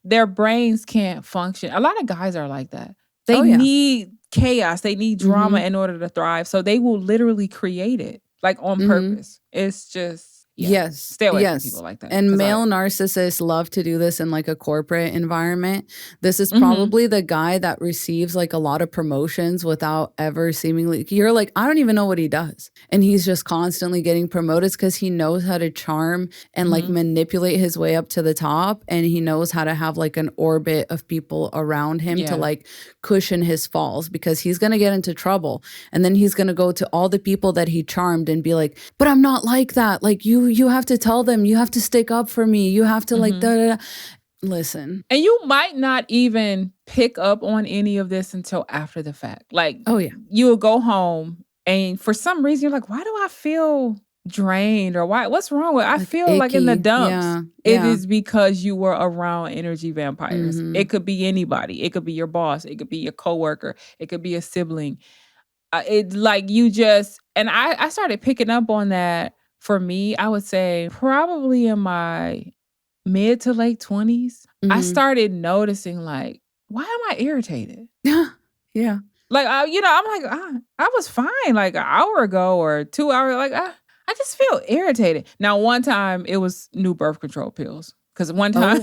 Their brains can't function. A lot of guys are like that. They Oh, yeah. need chaos. They need drama in order to thrive. So they will literally create it like on purpose. It's just Yes. Stay away yes. from people like that. And 'cause male narcissists love to do this in like a corporate environment. This is probably the guy that receives like a lot of promotions without ever seemingly, you're like, I don't even know what he does. And he's just constantly getting promoted because he knows how to charm and like manipulate his way up to the top. And he knows how to have like an orbit of people around him Yeah. to like cushion his falls because he's going to get into trouble. And then he's going to go to all the people that he charmed and be like, but I'm not like that. Like you have to tell them, you have to stick up for me. You have to like, da. Listen. And you might not even pick up on any of this until after the fact. Like, Oh yeah. you will go home and for some reason you're like, why do I feel drained or what's wrong with I feel like in the icky. dumps. Yeah, It yeah. is because you were around energy vampires. It could be anybody. It could be your boss. It could be your coworker. It could be a sibling. It's like you just, and I started picking up on that. For me, I would say probably in my mid to late 20s, I started noticing like, why am I irritated? Yeah. Like, I'm like, I was fine like an hour ago or 2 hours. Like, I just feel irritated. Now, one time it was new birth control pills. Because one time,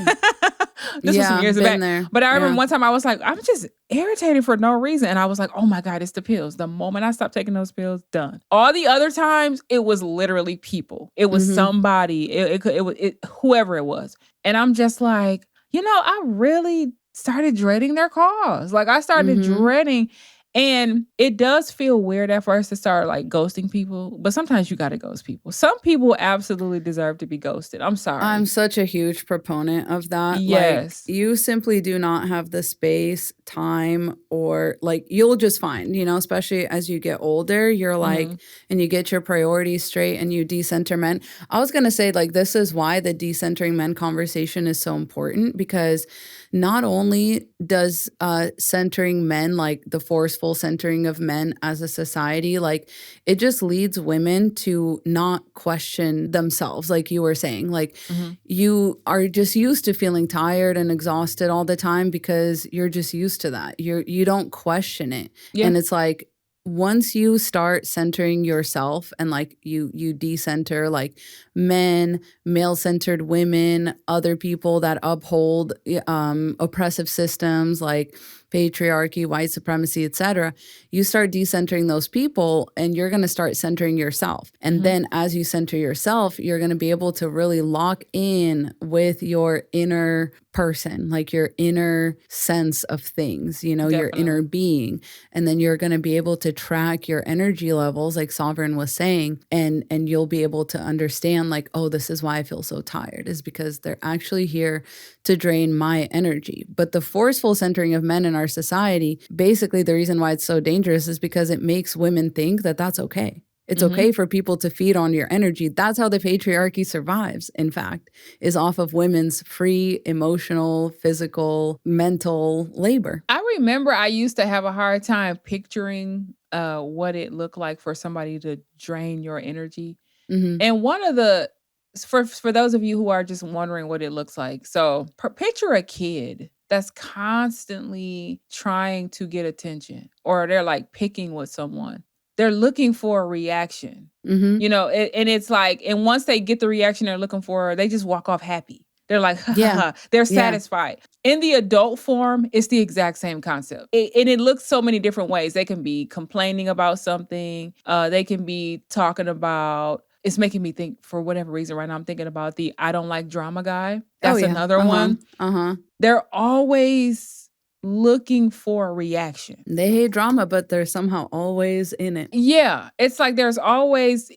this was some years been back. there. But I remember Yeah. one time I was like, I'm just irritated for no reason. And I was like, oh my God, it's the pills. The moment I stopped taking those pills, done. All the other times, it was literally people. It was somebody. It was whoever it was. And I'm just like, I really started dreading their calls. Like I started dreading. And it does feel weird at first to start like ghosting people, but sometimes you got to ghost people. Some people absolutely deserve to be ghosted. I'm sorry. I'm such a huge proponent of that. Yes. Like, you simply do not have the space, time, or like you'll just find, especially as you get older, you're like, and you get your priorities straight and you decenter men. I was going to say like, this is why the decentering men conversation is so important because not only does centering men, like the forceful centering of men as a society, like it just leads women to not question themselves, like you were saying. Like you are just used to feeling tired and exhausted all the time because you're just used to that. You don't question it. Yeah. And it's like, once you start centering yourself and like you decenter like men, male-centered women, other people that uphold oppressive systems like patriarchy, white supremacy, etc., you start decentering those people and you're going to start centering yourself. And then as you center yourself, you're going to be able to really lock in with your inner person, like your inner sense of things, you know, your inner being. And then you're going to be able to track your energy levels, like Sovereign was saying, and you'll be able to understand like, oh, this is why I feel so tired, is because they're actually here to drain my energy. But the forceful centering of men in our society, basically the reason why it's so dangerous is because it makes women think that that's okay. It's okay for people to feed on your energy. That's how the patriarchy survives, in fact, is off of women's free emotional, physical, mental labor. I remember I used to have a hard time picturing what it looked like for somebody to drain your energy. And one of the, for those of you who are just wondering what it looks like, so picture a kid that's constantly trying to get attention, or they're like picking with someone. They're looking for a reaction, you know, and it's like, and once they get the reaction they're looking for, they just walk off happy. They're like, ha, ha, ha. They're satisfied. In the adult form, it's the exact same concept. And it looks so many different ways. They can be complaining about something. They can be talking about, it's making me think, for whatever reason right now, I'm thinking about the I don't like drama guy. That's another one. They're always looking for a reaction. They hate drama, but they're somehow always in it. Yeah. It's like there's always,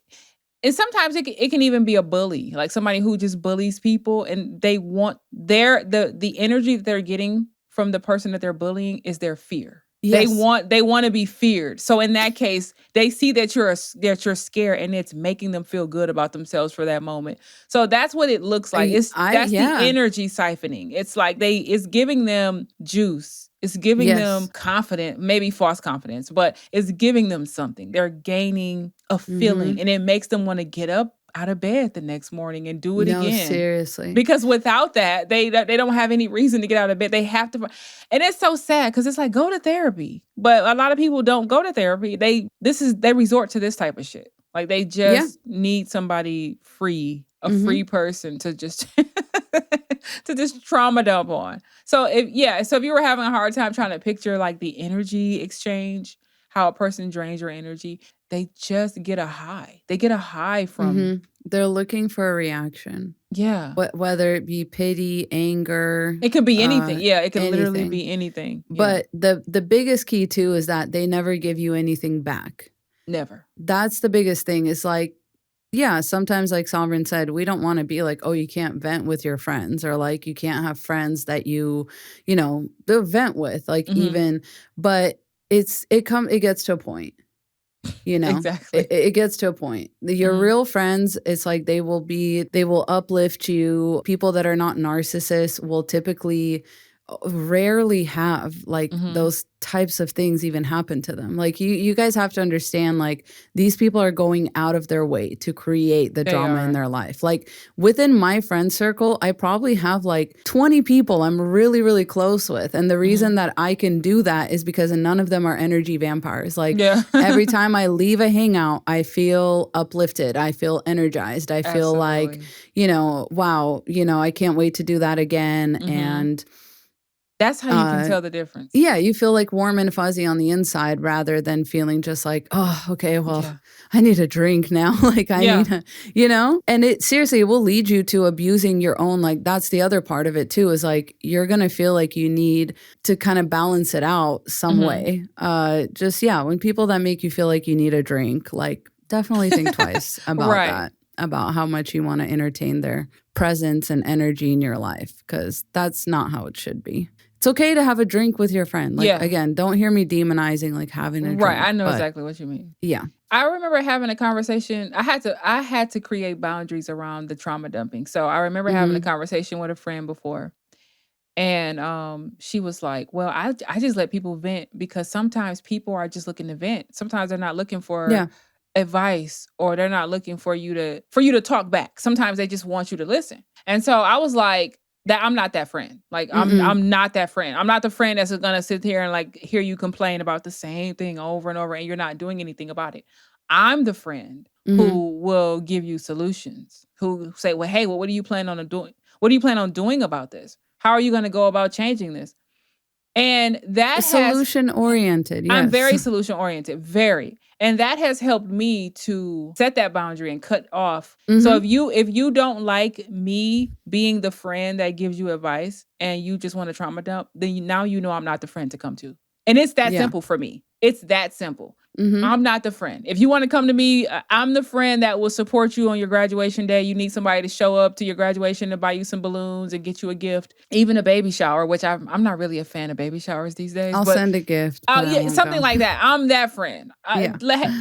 and sometimes it can even be a bully, like somebody who just bullies people, and they want the energy that they're getting from the person that they're bullying is their fear. Yes. They want to be feared. So in that case, they see that you're scared, and it's making them feel good about themselves for that moment. So that's what it looks like. That's the energy siphoning. It's like it's giving them juice. It's giving them confidence, maybe false confidence, but it's giving them something. They're gaining a feeling, and it makes them want to get up out of bed the next morning and do it again. No, seriously. Because without that, they don't have any reason to get out of bed. They have to, and it's so sad because it's like, go to therapy. But a lot of people don't go to therapy. They resort to this type of shit. Like they just need somebody free, a free person to just to just trauma dump on. So if you were having a hard time trying to picture like the energy exchange, how a person drains your energy, they just get a high. They get a high from... They're looking for a reaction. Yeah. Whether it be pity, anger. It could be anything. It can literally be anything. Yeah. But the biggest key too is that they never give you anything back. Never. That's the biggest thing. It's like, sometimes like Sovereign said, we don't want to be like, oh, you can't vent with your friends, or like you can't have friends that you know, they'll vent with, like even, but it gets to a point. You know, exactly. It gets to a point. Your real friends, it's like they will uplift you. People that are not narcissists will typically rarely have like those types of things even happen to them. Like you guys have to understand, like these people are going out of their way to create the drama in their life. Like within my friend circle, I probably have like 20 people I'm really, really close with. And the reason that I can do that is because none of them are energy vampires. Like every time I leave a hangout, I feel uplifted. I feel energized. I feel like, you know, wow, you know, I can't wait to do that again. And that's how you can tell the difference. Yeah, you feel like warm and fuzzy on the inside rather than feeling just like, oh, okay, well, I need a drink now. Like I need a, you know? And it seriously, it will lead you to abusing your own, like that's the other part of it too, is like you're going to feel like you need to kind of balance it out some way. When people that make you feel like you need a drink, like definitely think twice about that, about how much you want to entertain their presence and energy in your life, because that's not how it should be. It's okay to have a drink with your friend. Like, again, don't hear me demonizing like having a drink. Right, I know exactly what you mean. Yeah. I remember having a conversation. I had to create boundaries around the trauma dumping. So I remember having a conversation with a friend before. And she was like, well, I just let people vent because sometimes people are just looking to vent. Sometimes they're not looking for advice, or they're not looking for you to talk back. Sometimes they just want you to listen. And so I was like, that I'm not that friend. Like I'm not that friend. I'm not the friend that's gonna sit here and like hear you complain about the same thing over and over and you're not doing anything about it. I'm the friend who will give you solutions, who say, well, hey, what do you plan on doing? What do you plan on doing about this? How are you going to go about changing this? And that solution oriented. Yes. I'm very solution oriented, very. And that has helped me to set that boundary and cut off. So if you don't like me being the friend that gives you advice and you just want to trauma dump, then now you know I'm not the friend to come to. And it's that simple for me. It's that simple. I'm not the friend. If you want to come to me, I'm the friend that will support you on your graduation day. You need somebody to show up to your graduation to buy you some balloons and get you a gift, even a baby shower, which I'm not really a fan of baby showers these days. I'll send a gift. Something like that. I'm that friend.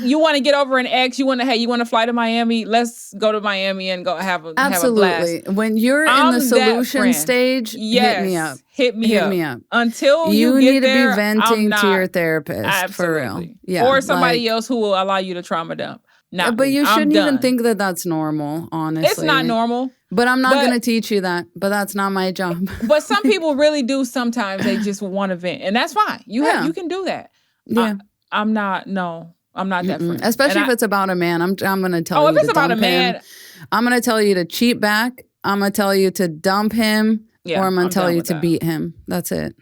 You want to get over an ex? You want to fly to Miami? Let's go to Miami and go have a blast. When you're in the solution stage, hit me up. Hit me up. Until you get need there, to be venting to your therapist. Absolutely. For real. Yeah. Or somebody else who will allow you to trauma dump. But you shouldn't even think that that's normal, honestly. It's not normal. But I'm not going to teach you that. But that's not my job. But some people really do sometimes. They just want to vent. And that's fine. You can do that. Yeah. I'm not that friend. Especially if it's about a man. I'm going to tell you if it's to about dump a man, him. I'm going to tell you to cheat back. I'm going to tell you to dump him. Or I'm going to tell you to beat him. That's it.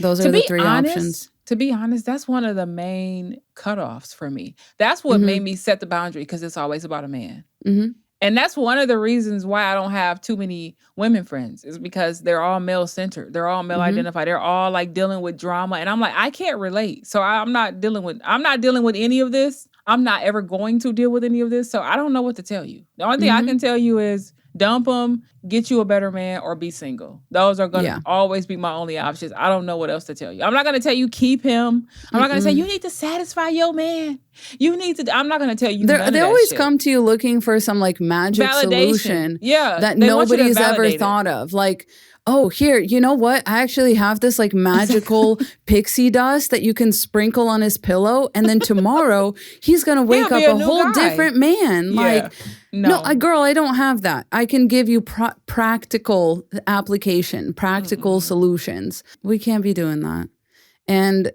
Those are the three options. To be honest, that's one of the main cutoffs for me. That's what made me set the boundary, because it's always about a man. And that's one of the reasons why I don't have too many women friends, is because they're all male-centered. They're all male-identified. They're all like dealing with drama. And I'm like, I can't relate. So I'm not dealing with any of this. I'm not ever going to deal with any of this. So I don't know what to tell you. The only thing I can tell you is dump him, get you a better man, or be single. Those are going to always be my only options. I don't know what else to tell you. I'm not going to tell you keep him. I'm not going to say you need to satisfy your man. I'm not going to tell you none of They that always shit. come to you looking for some like magic solution that nobody's ever thought of. Like, oh, here, you know what? I actually have this like magical pixie dust that you can sprinkle on his pillow. And then tomorrow he's going to wake up a whole different man. Like, no, girl, I don't have that. I can give you practical application, practical solutions. We can't be doing that. And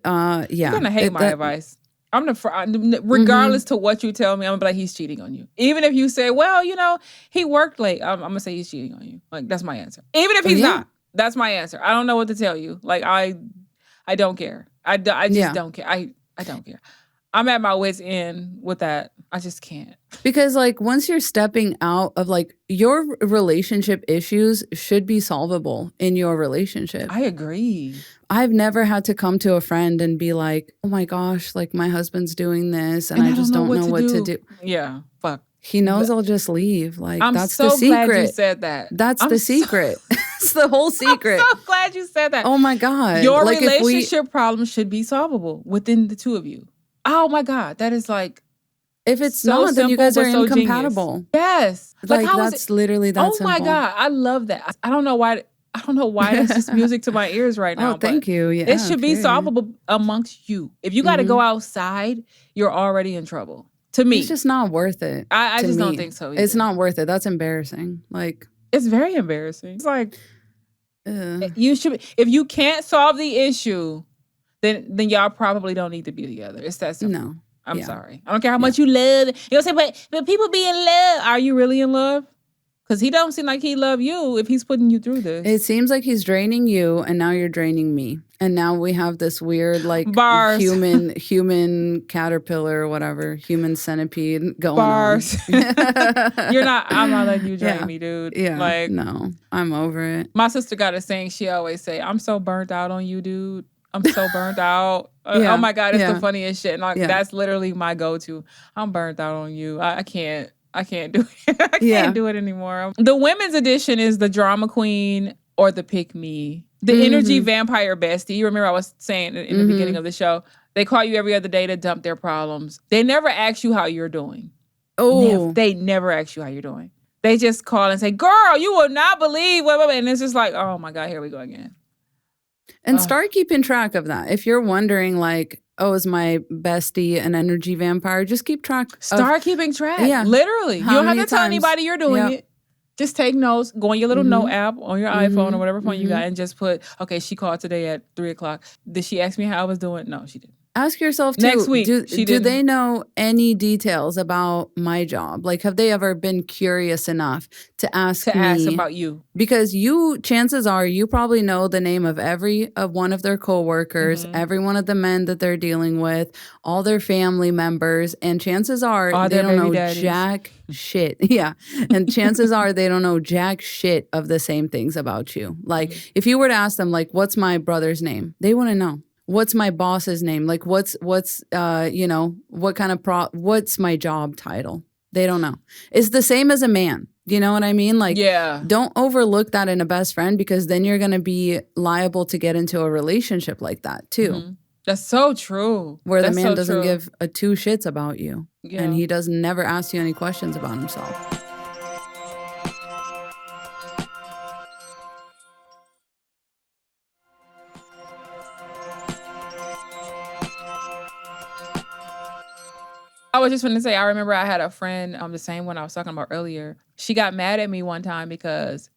You're going to hate my advice. Regardless to what you tell me, I'm gonna be like, he's cheating on you. Even if you say, well, he worked late, I'm gonna say he's cheating on you. Like, that's my answer. Even if he's not, that's my answer. I don't know what to tell you. Like, I don't care. I just don't care. I don't care. I'm at my wit's end with that. I just can't. Because like once you're stepping out of like your relationship issues should be solvable in your relationship. I agree. I've never had to come to a friend and be like, oh my gosh, like my husband's doing this and I just don't know what to do. Yeah, fuck. He knows I'll just leave. Like, that's so the secret. Glad you said that. That's the secret. It's the whole secret. I'm so glad you said that. Oh my God. Your relationship problems should be solvable within the two of you. Oh my God. That is like, if it's not, then you guys are incompatible. Genius. Yes. Like that's literally that simple. Oh my God. I love that. I don't know why that's just music to my ears right now. Oh, thank you. Yeah. It should be solvable amongst you. If you got to go outside, you're already in trouble. To me. It's just not worth it. I just don't think so either. It's not worth it. That's embarrassing. Like, it's very embarrassing. It's like, you should, if you can't solve the issue, then y'all probably don't need to be together. It's that simple. No. I'm sorry. I don't care how much you love. You'll say, but people be in love. Are you really in love? Because he don't seem like he love you if he's putting you through this. It seems like he's draining you, and now you're draining me. And now we have this weird, like, human caterpillar or whatever, human centipede going on. I'm not letting you drain me, dude. Yeah, like, no, I'm over it. My sister got a saying she always say, I'm so burnt out on you, dude. I'm so burnt out. Oh my God, it's the funniest shit. And that's literally my go-to. I'm burnt out on you. I can't do it. I can't do it anymore. The women's edition is the drama queen or the pick me. The energy vampire bestie. You remember I was saying in the beginning of the show, they call you every other day to dump their problems. They never ask you how you're doing. Oh, they never ask you how you're doing. They just call and say, girl, you will not believe what. And it's just like, oh my God, here we go again. And start keeping track of that. If you're wondering, like, oh, is my bestie an energy vampire? Just keep track. Start keeping track. Yeah. Literally. You don't have to tell anybody you're doing it. Just take notes. Go on your little note app on your iPhone or whatever phone you got, and just put, okay, she called today at 3:00. Did she ask me how I was doing? No, she didn't. Ask yourself too, Next week, do they know any details about my job? Like, have they ever been curious enough to ask me about you? Because chances are you probably know the name of every one of their coworkers, every one of the men that they're dealing with, all their family members, and chances are All they their don't baby know daddies. jack shit. Yeah. And chances are they don't know jack shit of the same things about you. Like, if you were to ask them, like, what's my brother's name? They wouldn't know. What's my boss's name? Like, what's what kind of what's my job title? They don't know. It's the same as a man. You know what I mean? Like, don't overlook that in a best friend, because then you're going to be liable to get into a relationship like that too. That's so true. Where That's the man so doesn't true. give a two shits about you. Yeah. And he never ask you any questions about himself. I was just going to say, I remember I had a friend, the same one I was talking about earlier. She got mad at me one time because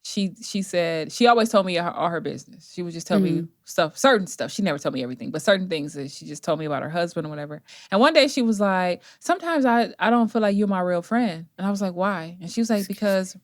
she said, she always told me all her business. She would just tell me certain stuff. She never told me everything, but certain things that she just told me about her husband or whatever. And one day she was like, sometimes I don't feel like you're my real friend. And I was like, why? And she was like, because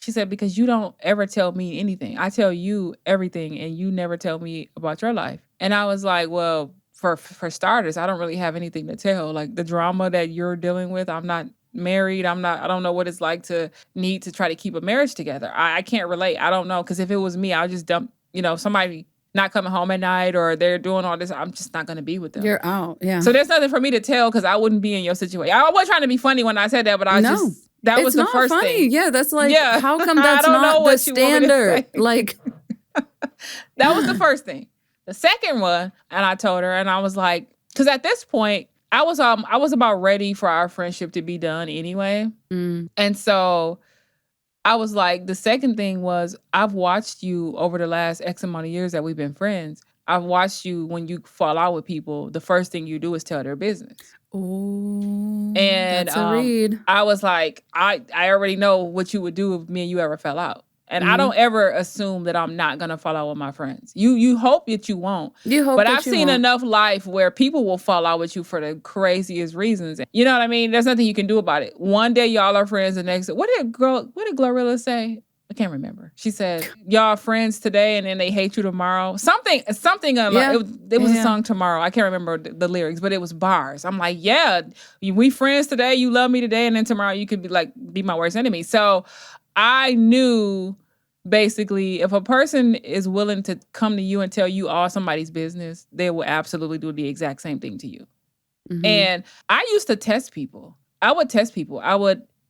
you don't ever tell me anything. I tell you everything and you never tell me about your life. And I was like, well, for starters, I don't really have anything to tell. Like, the drama that you're dealing with, I'm not married. I don't know what it's like to need to try to keep a marriage together. I can't relate. I don't know. Because if it was me, I'll just dump, somebody not coming home at night or they're doing all this. I'm just not going to be with them. You're out. Yeah. So there's nothing for me to tell because I wouldn't be in your situation. I wasn't trying to be funny when I said that, but that was the first funny. thing. Yeah, that's like, how come that's I don't know not the what you want me to standard? say. Like, that was the first thing. The second one, and I told her, and I was like, because at this point, I was about ready for our friendship to be done anyway. And so I was like, the second thing was, I've watched you over the last X amount of years that we've been friends. I've watched you when you fall out with people, the first thing you do is tell their business. Ooh, And that's a read. I was like, I already know what you would do if me and you ever fell out. And I don't ever assume that I'm not going to fall out with my friends. You hope that you won't. You hope but that I've you seen won't. enough life where people will fall out with you for the craziest reasons. You know what I mean? There's nothing you can do about it. One day y'all are friends, the next what did Glorilla say? I can't remember. She said, y'all friends today and then they hate you tomorrow. Something it was a song Tomorrow. I can't remember the lyrics, but it was bars. I'm like, yeah, we friends today, you love me today, and then tomorrow you could be my worst enemy. So I knew basically if a person is willing to come to you and tell you all somebody's business, they will absolutely do the exact same thing to you. And I used to test people. I would test people.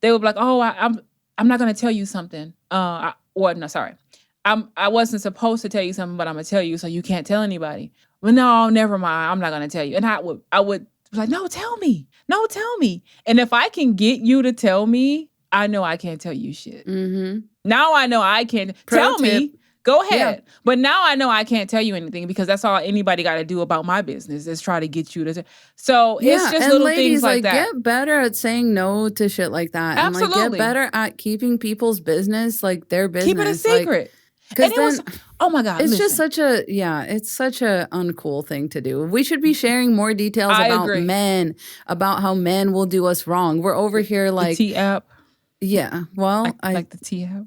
They would be like, oh, I'm not going to tell you something. I wasn't supposed to tell you something, but I'm going to tell you so you can't tell anybody. Well, no, never mind. I'm not going to tell you. And I would be like, no, tell me. No, tell me. And if I can get you to tell me, I know I can't tell you shit. Now I know I can. Tell me. Go ahead. Yeah. But now I know I can't tell you anything because that's all anybody got to do about my business is try to get you to. So it's just little ladies, things like that. Get better at saying no to shit like that. Absolutely. And get better at keeping people's business like their business. Keep it a secret. Because then, oh my God, it's just such a uncool thing to do. We should be sharing more details about men, about how men will do us wrong. We're over here like the T app. Yeah, well, like the T app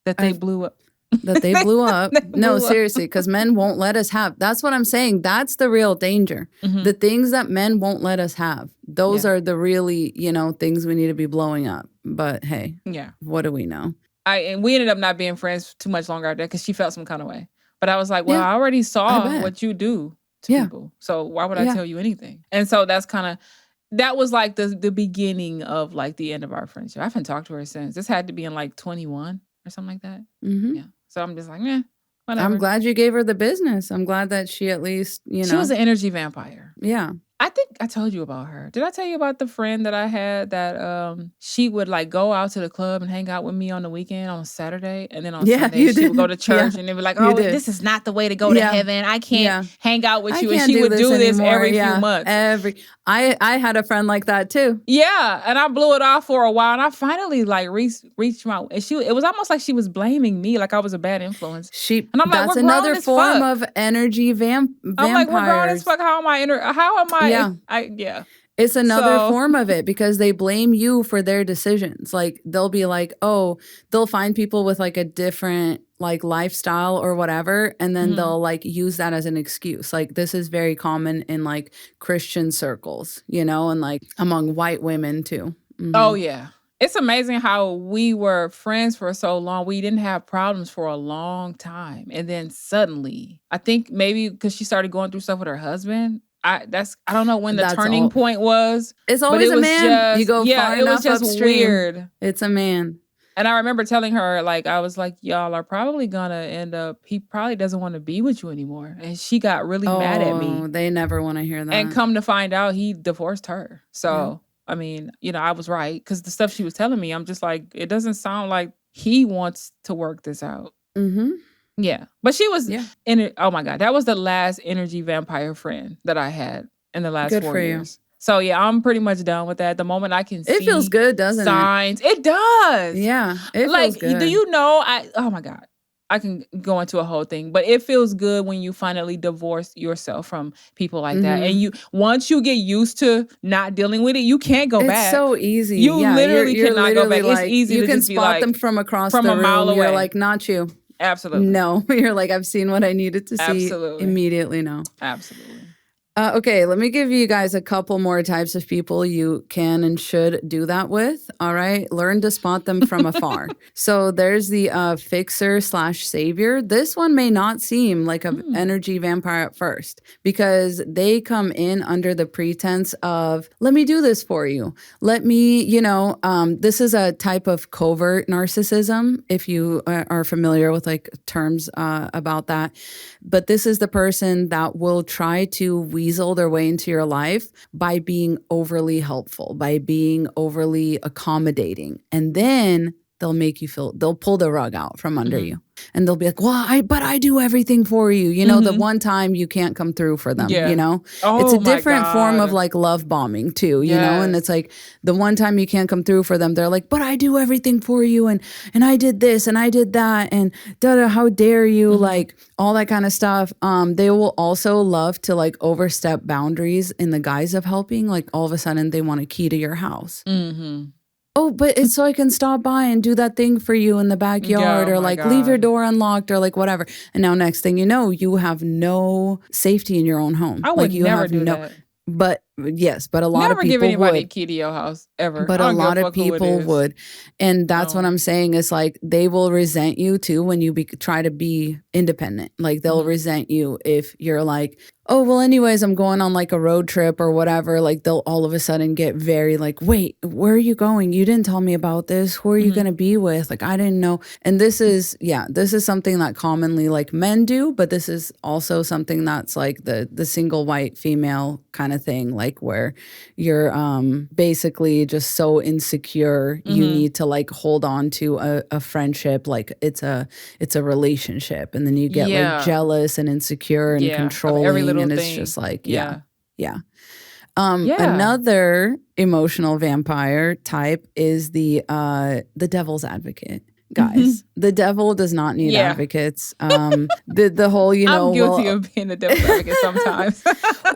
that they blew up. That they blew up. No, seriously, because men won't let us have. That's what I'm saying. That's the real danger. The things that men won't let us have. Those are the really, things we need to be blowing up. But hey, what do we know? And we ended up not being friends too much longer after that because she felt some kind of way. But I was like, well, I already saw what you do to people. So why would I tell you anything? And so that was like the beginning of like the end of our friendship. I haven't talked to her since. This had to be in like 21 or something like that. Yeah. So I'm just like, whatever. I'm glad you gave her the business. I'm glad that she at least, She was an energy vampire. Yeah. I think I told you about her. Did I tell you about the friend that I had that she would like go out to the club and hang out with me on the weekend on Saturday, and then on Sunday she would go to church and they'd be like, "Oh, this is not the way to go to heaven. I can't hang out with you." And she would do this every few months. I had a friend like that too. Yeah, and I blew it off for a while, and I finally like reached out, and it was almost like she was blaming me, like I was a bad influence. And I'm like, that's another form of energy vampires. I'm like, we're grown as fuck. How am I? Yeah. It's another form of it because they blame you for their decisions. Like they'll be like, oh, they'll find people with like a different like lifestyle or whatever, and then they'll like use that as an excuse. Like this is very common in like Christian circles, you know, and like among white women too. Mm-hmm. Oh yeah. It's amazing how we were friends for so long. We didn't have problems for a long time. And then suddenly, I think maybe because she started going through stuff with her husband. I don't know when the turning point was. It's always a man. You go far enough upstream. It was just weird. It's a man. And I remember telling her, like, I was like, y'all are probably going to end up, he probably doesn't want to be with you anymore. And she got really mad at me. They never want to hear that. And come to find out, he divorced her. So, I mean, you know, I was right. Because the stuff she was telling me, I'm just like, it doesn't sound like he wants to work this out. Mm-hmm. Yeah. But she was, oh my God, that was the last energy vampire friend that I had in the last 4 years. So yeah, I'm pretty much done with that. The moment I can see it feels good, doesn't signs, it does. Yeah, it feels good. Do you know? Oh my God, I can go into a whole thing, but it feels good when you finally divorce yourself from people like that, and once you get used to not dealing with it, you can't go back. It's so easy. You literally cannot go back. It's easy. You to can just spot be like, them from across from the a room. mile away. You're like, not you. Absolutely. No, you're like, I've seen what I needed to see. Immediately. No. Absolutely. Okay, let me give you guys a couple more types of people you can and should do that with. All right, learn to spot them from afar. So there's the fixer/savior. This one may not seem like an energy vampire at first because they come in under the pretense of, let me do this for you. Let me, this is a type of covert narcissism, if you are familiar with like terms about that. But this is the person that will try to weasel their way into your life by being overly helpful, by being overly accommodating. And then they'll pull the rug out from under you. And they'll be like, well, but I do everything for you. You know, the one time you can't come through for them, you know? It's a different form of like love bombing too, you know? And it's like the one time you can't come through for them, they're like, but I do everything for you. And I did this and I did that. And how dare you? Like all that kind of stuff. They will also love to like overstep boundaries in the guise of helping. Like all of a sudden they want a key to your house. Oh, but it's so I can stop by and do that thing for you in the backyard or like leave your door unlocked or like whatever. And now next thing you know, you have no safety in your own home. I would never do that. But yes, but a lot of people would. Never give anybody a key to your house ever. But a lot of people would. And that's what I'm saying is like they will resent you too when you try to be independent. Like they'll resent you if you're like, oh, well, anyways, I'm going on like a road trip or whatever. Like they'll all of a sudden get very like, wait, where are you going? You didn't tell me about this. Who are you going to be with? Like, I didn't know. And this is something that commonly like men do, but this is also something that's like the single white female kind of thing, like where you're basically just so insecure. You need to like hold on to a friendship. Like it's a relationship. And then you get like jealous and insecure and controlling. And it's just like, another emotional vampire type is the devil's advocate. Guys, the devil does not need advocates. The whole, I'm guilty of being a devil's advocate sometimes.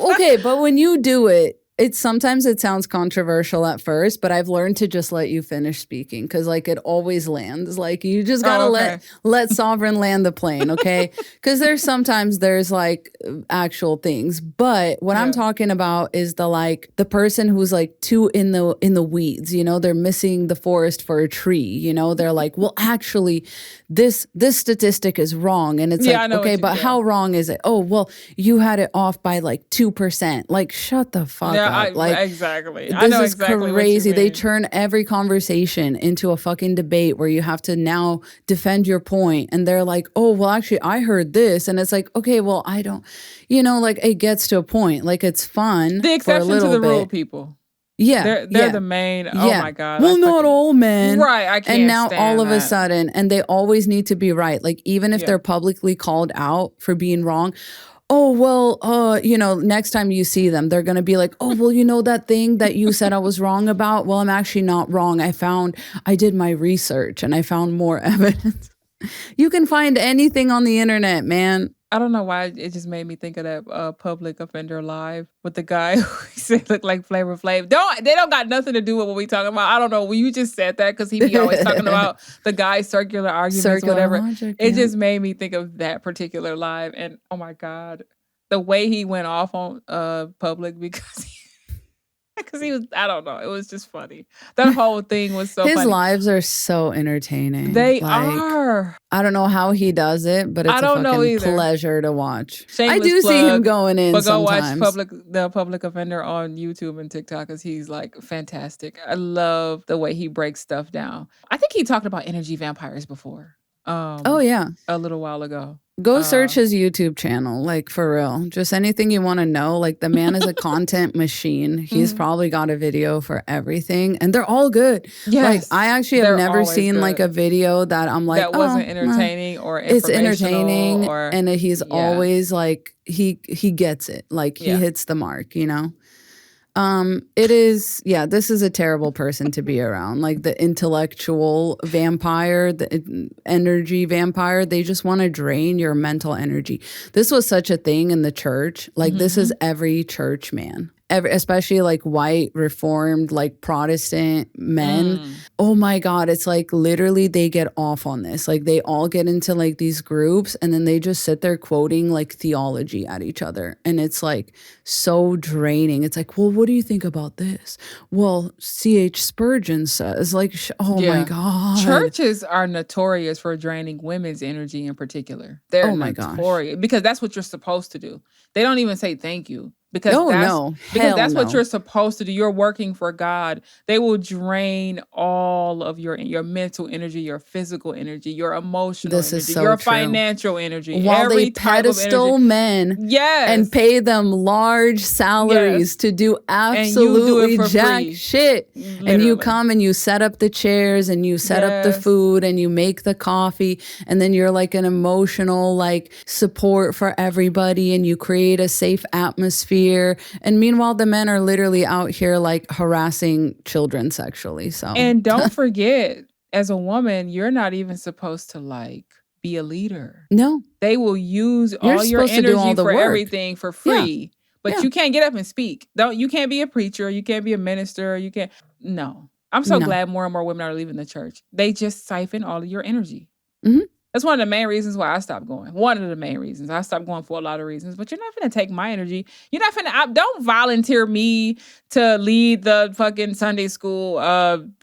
Okay, but when you do it, sometimes it sounds controversial at first, but I've learned to just let you finish speaking because like it always lands. Like you just gotta let Sovereign land the plane, okay? Because there's like actual things, but what I'm talking about is the person who's like too in the weeds. You know, they're missing the forest for a tree. You know, they're like, well, actually, this statistic is wrong, and it's like, okay, but how wrong is it? Oh, well, you had it off by like 2%. Like, shut the fuck up. about. Like, exactly. I this know is exactly crazy. what you They mean. turn every conversation into a fucking debate where you have to now defend your point. And they're like, oh, well, actually, I heard this. And it's like, okay, well, I don't, like it gets to a point. Like, it's fun The for a exception to little the bit. rule people. Yeah. They're the main. Oh my God. Well, not all men. Right. I can't And now stand all of a that. sudden, and they always need to be right. Like, even if they're publicly called out for being wrong. Oh, well, next time you see them, they're going to be like, oh, well, that thing that you said I was wrong about. Well, I'm actually not wrong. I did my research and I found more evidence. You can find anything on the internet, man. I don't know why it just made me think of that Public Offender Live with the guy who said looked like Flavor Flav. They don't got nothing to do with what we talking about. I don't know. Well, you just said that because he be always talking about the guy's circular arguments, whatever. Logic, it just made me think of that particular live, and oh my God, the way he went off on Public because he was, I don't know. It was just funny. That whole thing was so funny. His lives are so entertaining. They are. I don't know how he does it, but it's a fucking pleasure to watch. Shameless I do plug, see him going in but go sometimes. watch the Public Offender on YouTube and TikTok because he's like fantastic. I love the way he breaks stuff down. I think he talked about energy vampires before. Oh, yeah. A little while ago. Go search his YouTube channel, like for real. Just anything you want to know. Like the man is a content machine. He's probably got a video for everything, and they're all good. Yes, like I actually have never seen like a video that I'm like that wasn't entertaining or it's entertaining, or, and he's always like he gets it. Like he hits the mark, It is, this is a terrible person to be around. Like the intellectual vampire, the energy vampire, they just want to drain your mental energy. This was such a thing in the church. Like this is every church man. Especially like white, reformed, like Protestant men. Oh my God, it's like literally they get off on this. Like they all get into like these groups and then they just sit there quoting like theology at each other. And it's like so draining. It's like, well, what do you think about this? Well, C.H. Spurgeon says like, my God. Churches are notorious for draining women's energy in particular. They're notorious because that's what you're supposed to do. They don't even say thank you. Because that's what you're supposed to do. You're working for God. They will drain all of your mental energy, your physical energy, your emotional energy, your financial energy. While they pedestal men and pay them large salaries to do absolutely jack shit. Literally. And you come and you set up the chairs and you set up the food and you make the coffee and then you're like an emotional like support for everybody and you create a safe atmosphere. And meanwhile, the men are literally out here like harassing children sexually. So, and don't forget, as a woman, you're not even supposed to like be a leader. No, they will use all your energy for everything for free. But you can't get up and speak. You can't be a preacher. You can't be a minister. You can't. No, I'm so glad more and more women are leaving the church. They just siphon all of your energy. Mm-hmm. That's one of the main reasons why I stopped going. One of the main reasons. I stopped going for a lot of reasons. But you're not going to take my energy. You're not going to... Don't volunteer me to lead the fucking Sunday school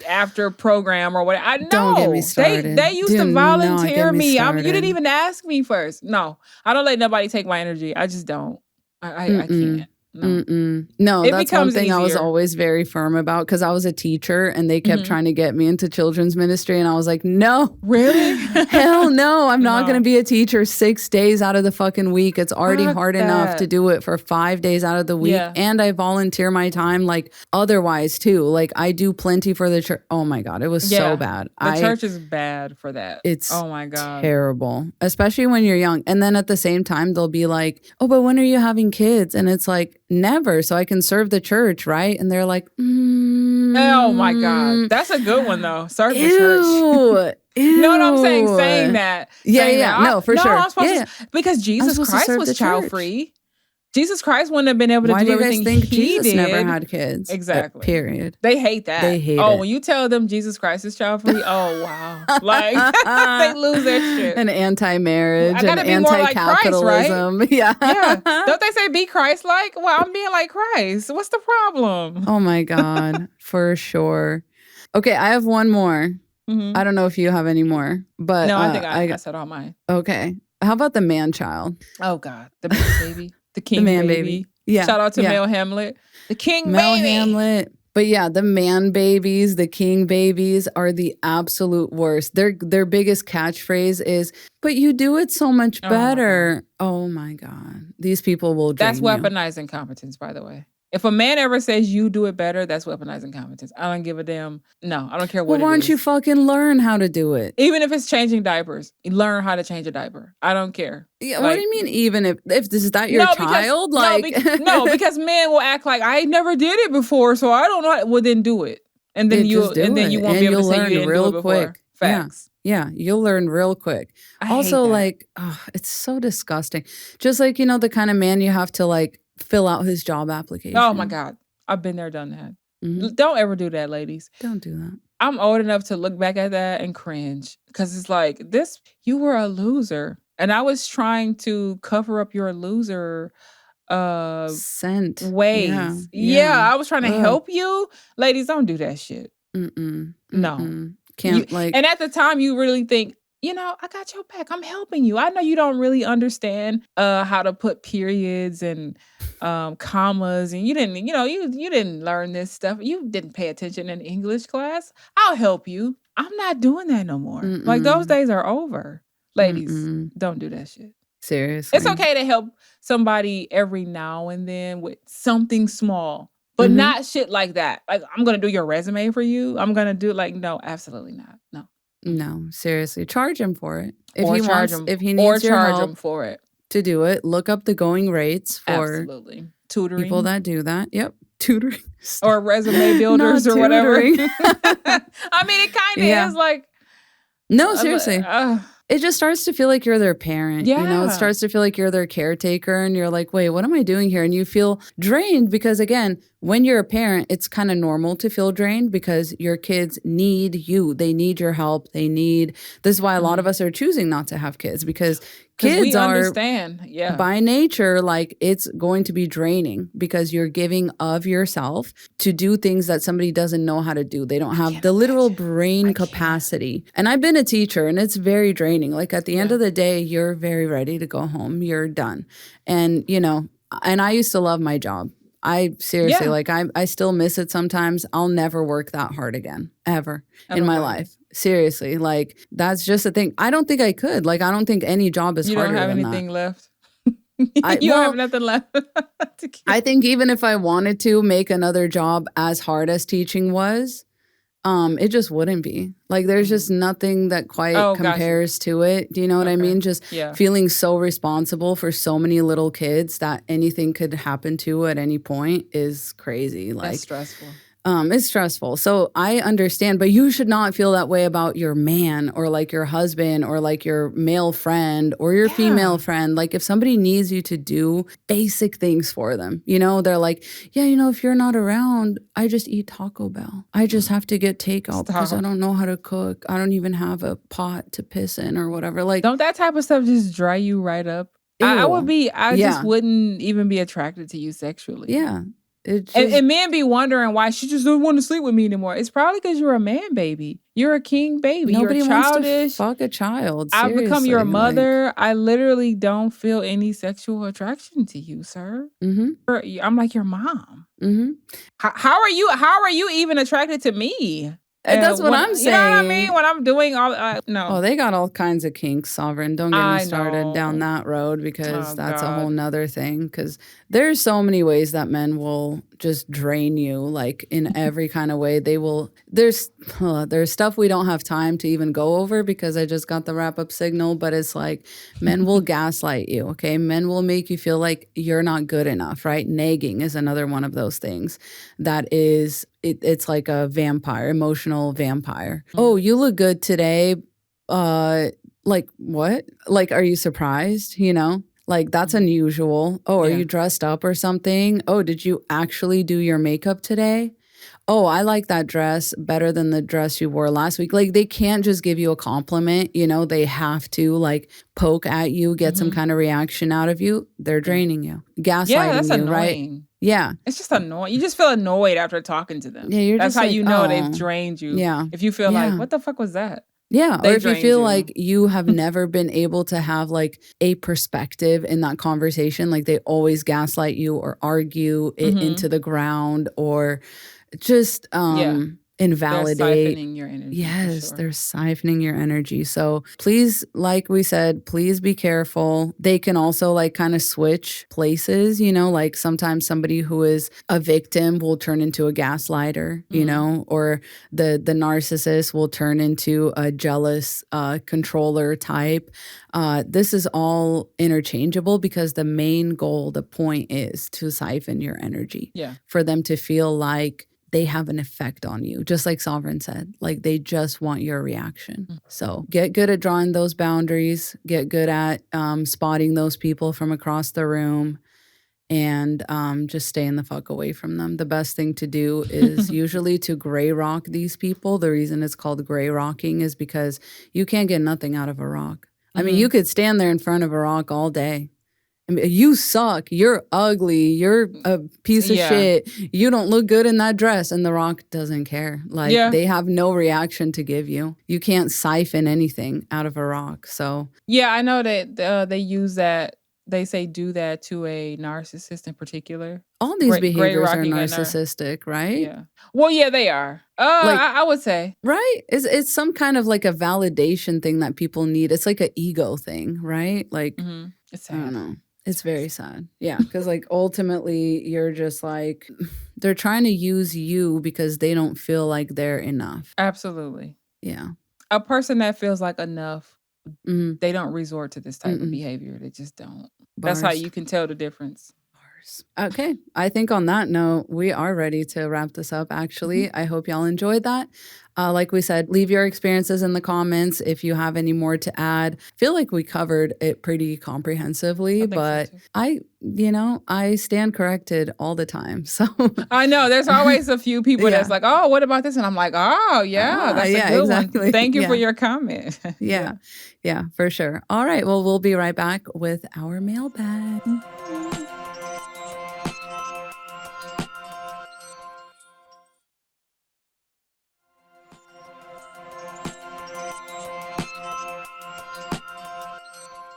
after program or whatever. I know. Don't get me started. They used to volunteer me. You didn't even ask me first. No. I don't let nobody take my energy. I just don't. I can't. No, that's one thing I was always very firm about because I was a teacher and they kept trying to get me into children's ministry and I was like, no. Really? Hell no. I'm not going to be a teacher 6 days out of the fucking week. It's already hard enough to do it for 5 days out of the week. Yeah. And I volunteer my time like otherwise too. Like I do plenty for the church. Oh my God. It was so bad. The church is bad for that. It's oh my God. Terrible. Especially when you're young. And then at the same time, they'll be like, oh, but when are you having kids? And it's like, never, so I can serve the church, right? And they're like, oh my God. That's a good one though. Serve the church. No, I'm saying that. Yeah. No, for sure. Because Jesus Christ was child free. Jesus Christ wouldn't have been able to do everything think he Jesus did. Never had kids. Exactly. Period. They hate that. They hate it. When you tell them Jesus Christ is child free, oh wow. Like they lose their shit. And anti-marriage and anti-capitalism. Like Christ, right? Yeah. Don't they say be Christ-like? Well, I'm being like Christ. What's the problem? Oh my God. For sure. Okay, I have one more. Mm-hmm. I don't know if you have any more, but no, I think I said all mine. Okay. How about the man-child? Oh God. The baby. The king man baby. Yeah. Shout out to yeah. Mel Hamlet. The king Mel baby. Hamlet. But yeah, the man babies, the king babies are the absolute worst. Their biggest catchphrase is, but you do it so much better. Oh my God. These people will drain That's you. weaponized incompetence, by the way. If a man ever says you do it better, that's weaponized incompetence. I don't give a damn. No, I don't care what Well, why it don't is. you fucking learn how to do it? Even if it's changing diapers, learn how to change a diaper. I don't care. Yeah, what do you mean even if this is that your child? Because men will act like I never did it before, so I don't know. Well, then do it. And then you won't be able to say you didn't do it before. Facts. Yeah, you'll learn real quick. Also, like, it's so disgusting. Just like, the kind of man you have to like fill out his job application. Oh my God. I've been there, done that. Mhm. Don't ever do that, ladies. Don't do that. I'm old enough to look back at that and cringe because it's like, you were a loser. And I was trying to cover up your loser scent ways. Yeah, I was trying to help you. Ladies, don't do that shit. No. Can't and at the time you really think, I got your back. I'm helping you. I know you don't really understand how to put periods and commas, and you didn't, you didn't learn this stuff. You didn't pay attention in English class. I'll help you. I'm not doing that no more. Like those days are over. Ladies, don't do that shit. Seriously. It's okay to help somebody every now and then with something small, but not shit like that. Like, I'm going to do your resume for you. I'm going to do no, absolutely not. No, seriously. Charge him for it. If he needs your help him for it. To do it, look up the going rates for absolutely tutoring people that do that. Yep. Tutoring. Or resume builders or whatever. I mean, it kind of is like. No, seriously. It just starts to feel like you're their parent. Yeah. It starts to feel like you're their caretaker and you're like, wait, what am I doing here? And you feel drained because, again, when you're a parent, it's kind of normal to feel drained because your kids need you. They need your help. This is why a lot of us are choosing not to have kids because kids understand. By nature, like it's going to be draining because you're giving of yourself to do things that somebody doesn't know how to do. They don't have the literal brain capacity. And I've been a teacher and it's very draining. Like at the end of the day, you're very ready to go home. You're done. And, and I used to love my job. I seriously, I still miss it sometimes. I'll never work that hard again, ever in my life. Seriously, like that's just a thing. I don't think I could. Like, I don't think any job is harder than that. You don't have anything left. You don't have nothing left. I think even if I wanted to make another job as hard as teaching was, it just wouldn't be. Like, there's just nothing that quite compares to it. Do you know what I mean? Just feeling so responsible for so many little kids that anything could happen to at any point is crazy. Like, that's stressful. It's stressful. So I understand, but you should not feel that way about your man or like your husband or like your male friend or your female friend. Like if somebody needs you to do basic things for them, they're like, if you're not around, I just eat Taco Bell. I just have to get takeout because I don't know how to cook. I don't even have a pot to piss in or whatever. Like, don't that type of stuff just dry you right up? I just wouldn't even be attracted to you sexually. Yeah. And men be wondering why she just doesn't want to sleep with me anymore. It's probably because you're a man baby. You're a king baby. Nobody you're childish. Wants to fuck a child. I've become your mother. I literally don't feel any sexual attraction to you, sir. Mm-hmm. I'm like your mom. Mm-hmm. How are you even attracted to me? That's what I'm saying. You know what I mean? When I'm doing all, no. Oh, they got all kinds of kinks, Sovereign. Don't get me started down that road because that's a whole nother thing. Because there's so many ways that men will just drain you, like in every kind of way. They will. There's stuff we don't have time to even go over because I just got the wrap up signal. But it's like men will gaslight you. Okay, men will make you feel like you're not good enough. Right? Nagging is another one of those things that is. It's like a vampire, emotional vampire. Oh, you look good today. Like what? Like, are you surprised? Like that's unusual. Oh, are you dressed up or something? Oh, did you actually do your makeup today? Oh, I like that dress better than the dress you wore last week. Like they can't just give you a compliment. They have to like poke at you, get some kind of reaction out of you. They're draining you, gaslighting that's you, annoying. right? Yeah. It's just annoying. You just feel annoyed after talking to them. Yeah, That's how you know they've drained you. Yeah. If you feel like, what the fuck was that? Yeah. They Or if you drained feel you. like you have never been able to have like a perspective in that conversation, like they always gaslight you or argue it Mhm. into the ground or just They're invalidate. siphoning your energy. Yes, for they're sure. siphoning your energy. So please, like we said, please be careful. They can also like kind of switch places, like sometimes somebody who is a victim will turn into a gaslighter, or the narcissist will turn into a jealous controller type. This is all interchangeable because the main goal, the point is to siphon your energy. Yeah. For them to feel like they have an effect on you, just like Sovereign said. Like they just want your reaction. So get good at drawing those boundaries, get good at spotting those people from across the room, and just staying the fuck away from them. The best thing to do is usually to gray rock these people. The reason it's called gray rocking is because you can't get nothing out of a rock. I mean, you could stand there in front of a rock all day. I mean, you suck. You're ugly. You're a piece of shit. You don't look good in that dress. And the rock doesn't care. Like they have no reaction to give you. You can't siphon anything out of a rock. So Yeah, I know that they use that. They say do that to a narcissist in particular. all these Gray behaviors are rocking a narcissistic, right? Yeah. Well, yeah, they are. Like- I would say. Right? It's some kind of like a validation thing that people need. It's like an ego thing, right? Like, It's I don't sad. know. It's very sad. Yeah. Because like ultimately you're just like, they're trying to use you because they don't feel like they're enough. Absolutely. Yeah. A person that feels like enough, Mhm. they don't resort to this type of behavior. They just don't. That's Bars. how you can tell the difference. Okay. I think on that note, we are ready to wrap this up, actually. I hope y'all enjoyed that. Like we said, leave your experiences in the comments if you have any more to add. Feel like we covered it pretty comprehensively, but I stand corrected all the time. So I know there's always a few people that's like, oh, what about this? And I'm like, oh, yeah, that's a good one. Thank you for your comment. Yeah, for sure. All right. Well, we'll be right back with our mailbag.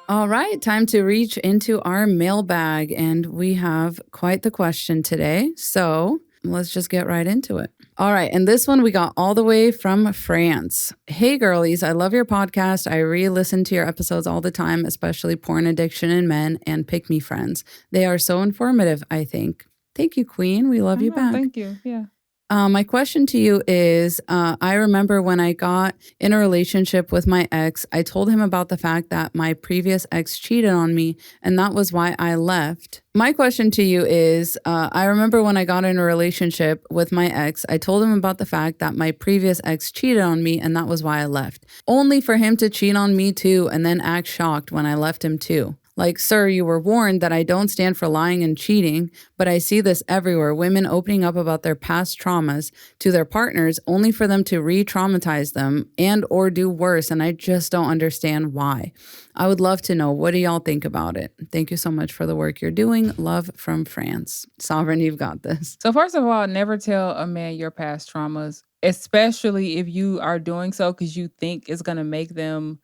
All right, time to reach into our mailbag, and we have quite the question today. So let's just get right into it. All right, and this one we got all the way from France. Hey, girlies, I love your podcast. I re-listen to your episodes all the time, especially Porn Addiction in Men and Pick Me Friends. They are so informative, I think. Thank you, Queen. We love you back. Thank you. Yeah. My question to you is, I remember when I got in a relationship with my ex, I told him about the fact that my previous ex cheated on me, and that was why I left. My question to you is, I remember when I got in a relationship with my ex, I told him about the fact that my previous ex cheated on me, and that was why I left. Only for him to cheat on me too, and then act shocked when I left him too. Like, sir, you were warned that I don't stand for lying and cheating, but I see this everywhere. Women opening up about their past traumas to their partners only for them to re-traumatize them and or do worse, and I just don't understand why. I would love to know. What do y'all think about it? Thank you so much for the work you're doing. Love from France. Sovereign, you've got this. So first of all, never tell a man your past traumas, especially if you are doing so because you think it's going to make them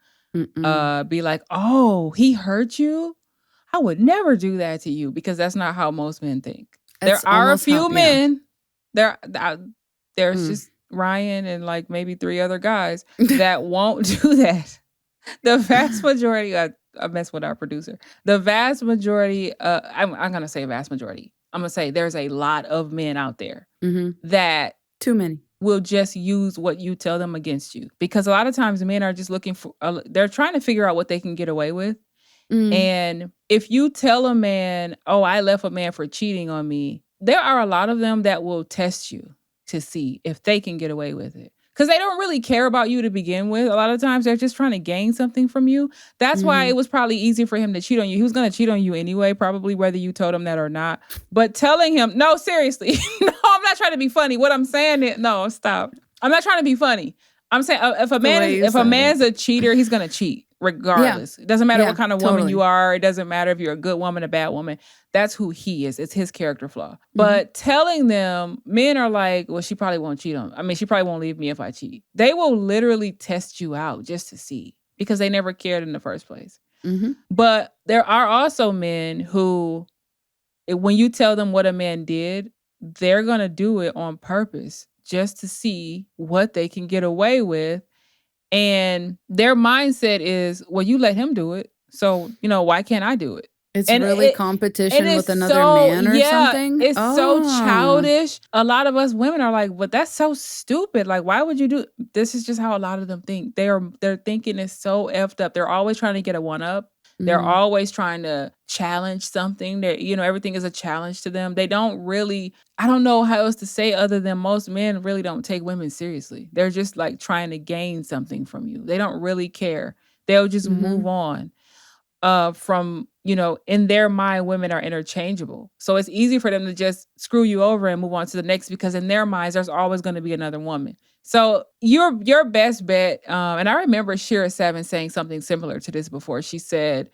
be like, oh, he hurt you? I would never do that to you, because that's not how most men think. There are a few men. There's just Ryan and like maybe 3 other guys that won't do that. The vast majority, I mess with our producer. The vast majority, I'm going to say vast majority. I'm going to say there's a lot of men out there that too many will just use what you tell them against you. Because a lot of times men are just looking for, they're trying to figure out what they can get away with. And if you tell a man, oh, I left a man for cheating on me, there are a lot of them that will test you to see if they can get away with it. Because they don't really care about you to begin with. A lot of times they're just trying to gain something from you. That's why it was probably easy for him to cheat on you. He was going to cheat on you anyway, probably whether you told him that or not. But telling him, no, seriously, no, I'm not trying to be funny. What I'm saying is, no, stop. I'm not trying to be funny. I'm saying if a man's a cheater, he's going to cheat. regardless. It doesn't matter Yeah, what kind of woman totally. you are. It doesn't matter if you're a good woman, a bad woman. That's who he is. It's his character flaw. But telling them, men are like, well, she probably won't cheat on me. I mean, she probably won't leave me if I cheat. They will literally test you out just to see because they never cared in the first place. But there are also men who, when you tell them what a man did, they're going to do it on purpose just to see what they can get away with. And their mindset is, well, you let him do it. So, why can't I do it? It's really competition with another man or something? It's so childish. A lot of us women are like, but that's so stupid. Like, why would you do? This is just how a lot of them think. Their thinking is so effed up. They're always trying to get a one-up. They're always trying to challenge something. Everything is a challenge to them. They don't really, I don't know how else to say other than most men really don't take women seriously. They're just like trying to gain something from you. They don't really care. They'll just move on. From, in their mind, women are interchangeable. So it's easy for them to just screw you over and move on to the next because in their minds, there's always going to be another woman. So your best bet, and I remember Shira Savin saying something similar to this before. She said,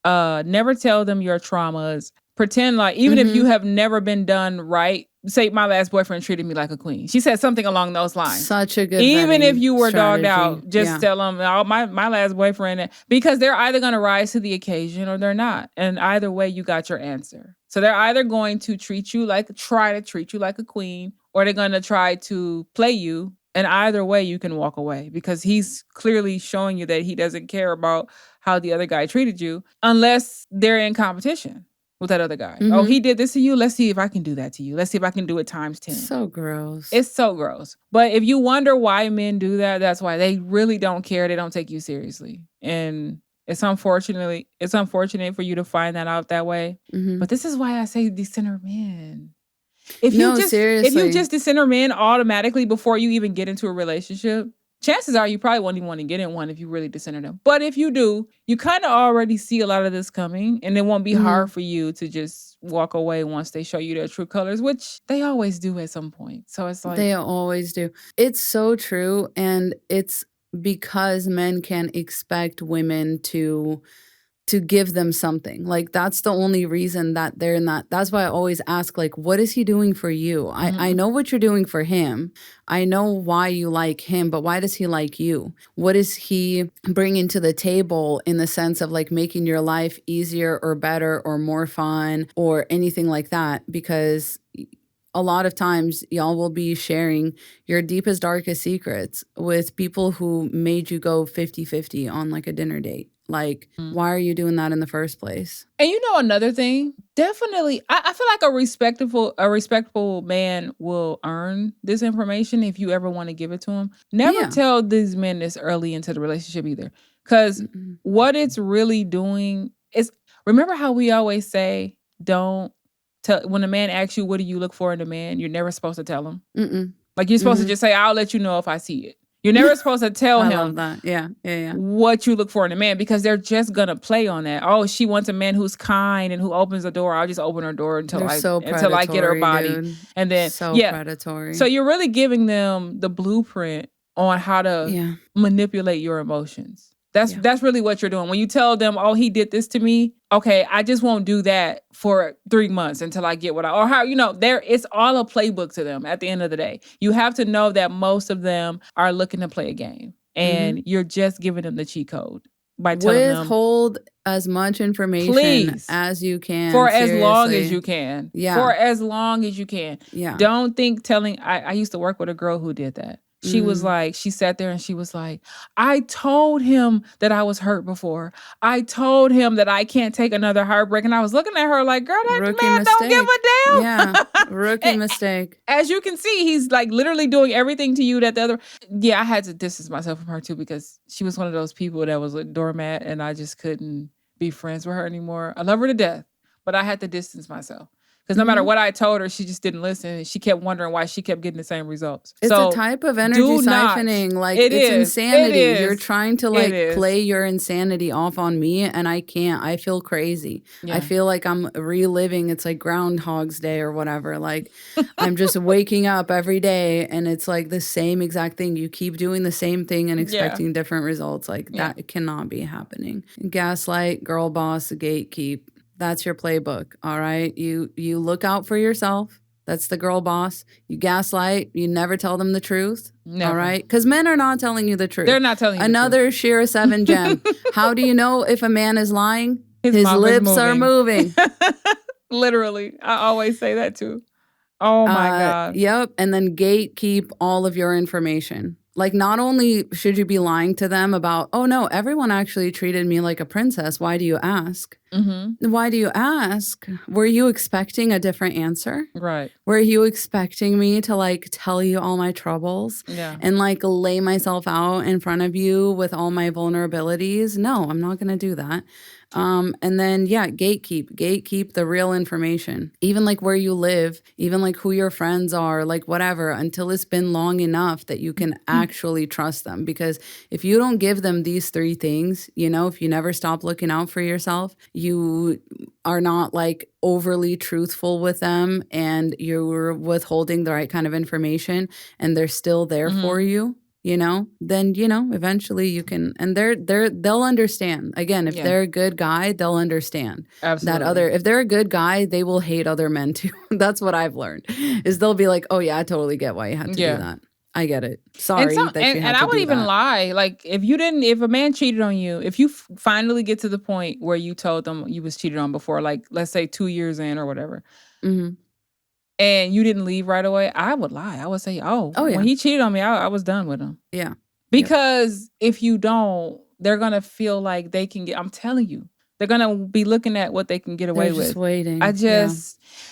never tell them your traumas. Pretend like, even if you have never been done right, say my last boyfriend treated me like a queen. She said something along those lines. Such a good Even if you were strategy. dogged out, just tell them, oh, my last boyfriend, because they're either going to rise to the occasion or they're not. And either way, you got your answer. So they're either going to try to treat you like a queen, or they're going to try to play you. And either way, you can walk away because he's clearly showing you that he doesn't care about how the other guy treated you unless they're in competition with that other guy. Oh, he did this to you. Let's see if I can do that to you. Let's see if I can do it times 10. So gross. It's so gross. But if you wonder why men do that, that's why. They really don't care. They don't take you seriously. And it's unfortunate for you to find that out that way. But this is why I say decenter men. If you just decenter men automatically before you even get into a relationship, chances are you probably won't even want to get in one if you really decenter them. But if you do, you kind of already see a lot of this coming, and it won't be hard for you to just walk away once they show you their true colors, which they always do at some point. So it's like... They always do. It's so true, and it's because men can't expect women to give them something. Like, that's the only reason that they're not. That's why I always ask, like, what is he doing for you? I know what you're doing for him. I know why you like him, but why does he like you? What is he bringing to the table in the sense of like making your life easier or better or more fun or anything like that? Because a lot of times y'all will be sharing your deepest, darkest secrets with people who made you go 50-50 on like a dinner date. Like, why are you doing that in the first place? And another thing, definitely, I feel like a respectable man will earn this information if you ever want to give it to him. Never tell these men this early into the relationship either. Because what it's really doing is, remember how we always say, don't tell, when a man asks you, what do you look for in a man? You're never supposed to tell him. Like, you're supposed to just say, I'll let you know if I see it. You're never supposed to tell I him love that. Yeah. what you look for in a man, because they're just going to play on that. Oh, she wants a man who's kind and who opens the door. I'll just open her door until I get her body. Dude. And then, predatory. So you're really giving them the blueprint on how to manipulate your emotions. That's really what you're doing. When you tell them, oh, he did this to me. Okay, I just won't do that for 3 months until I get it's all a playbook to them at the end of the day. You have to know that most of them are looking to play a game, and you're just giving them the cheat code by telling them. Withhold as much information as you can. For as long as you can. Yeah. For as long as you can. Yeah. Don't think I used to work with a girl who did that. She was like, she sat there and she was like, I told him that I was hurt before. I told him that I can't take another heartbreak. And I was looking at her like, girl, that man don't give a damn. Yeah, rookie mistake. As you can see, he's like literally doing everything to you that the other... Yeah, I had to distance myself from her too, because she was one of those people that was a doormat and I just couldn't be friends with her anymore. I love her to death, but I had to distance myself. Because no matter what I told her, she just didn't listen. She kept wondering why she kept getting the same results. It's so a type of energy siphoning. Like, It it's is. insanity. It is. You're trying to It is. play your insanity off on me, and I can't. I feel crazy. Yeah. I feel like I'm reliving. It's like Groundhog's Day or whatever. Like, I'm just waking up every day, and it's like the same exact thing. You keep doing the same thing and expecting different results. Like, that cannot be happening. Gaslight, girl boss, gatekeep. That's your playbook, all right? You look out for yourself. That's the girl boss. You gaslight. You never tell them the truth, all right? Because men are not telling you the truth. They're not telling you Another Shira 7 gem. How do you know if a man is lying? His mouth is lips are moving. Literally. I always say that too. Oh my God. Yep. And then gatekeep all of your information. Like, not only should you be lying to them about, oh no, everyone actually treated me like a princess. Why do you ask? Mm-hmm. Why do you ask? Were you expecting a different answer? Right. Were you expecting me to like tell you all my troubles and like lay myself out in front of you with all my vulnerabilities? No, I'm not going to do that. And then, gatekeep the real information, even like where you live, even like who your friends are, like whatever, until it's been long enough that you can actually trust them. Because if you don't give them these 3 things, you know, if you never stop looking out for yourself, you are not like overly truthful with them, and you're withholding the right kind of information, and they're still there for you. You know, then, you know, eventually you can, and they'll understand. Again, if they're a good guy, they'll understand. Absolutely. If they're a good guy, they will hate other men too. That's what I've learned, is they'll be like, oh yeah, I totally get why you had to do that. I get it. Sorry that you had to I would do even that. lie. Like, if a man cheated on you, if you finally get to the point where you told them you was cheated on before, like let's say 2 years in or whatever, and you didn't leave right away, I would lie. I would say, when he cheated on me, I was done with him. Yeah. Because if you don't, they're going to feel like they can get, I'm telling you, they're going to be looking at what they can get away They're just with. waiting.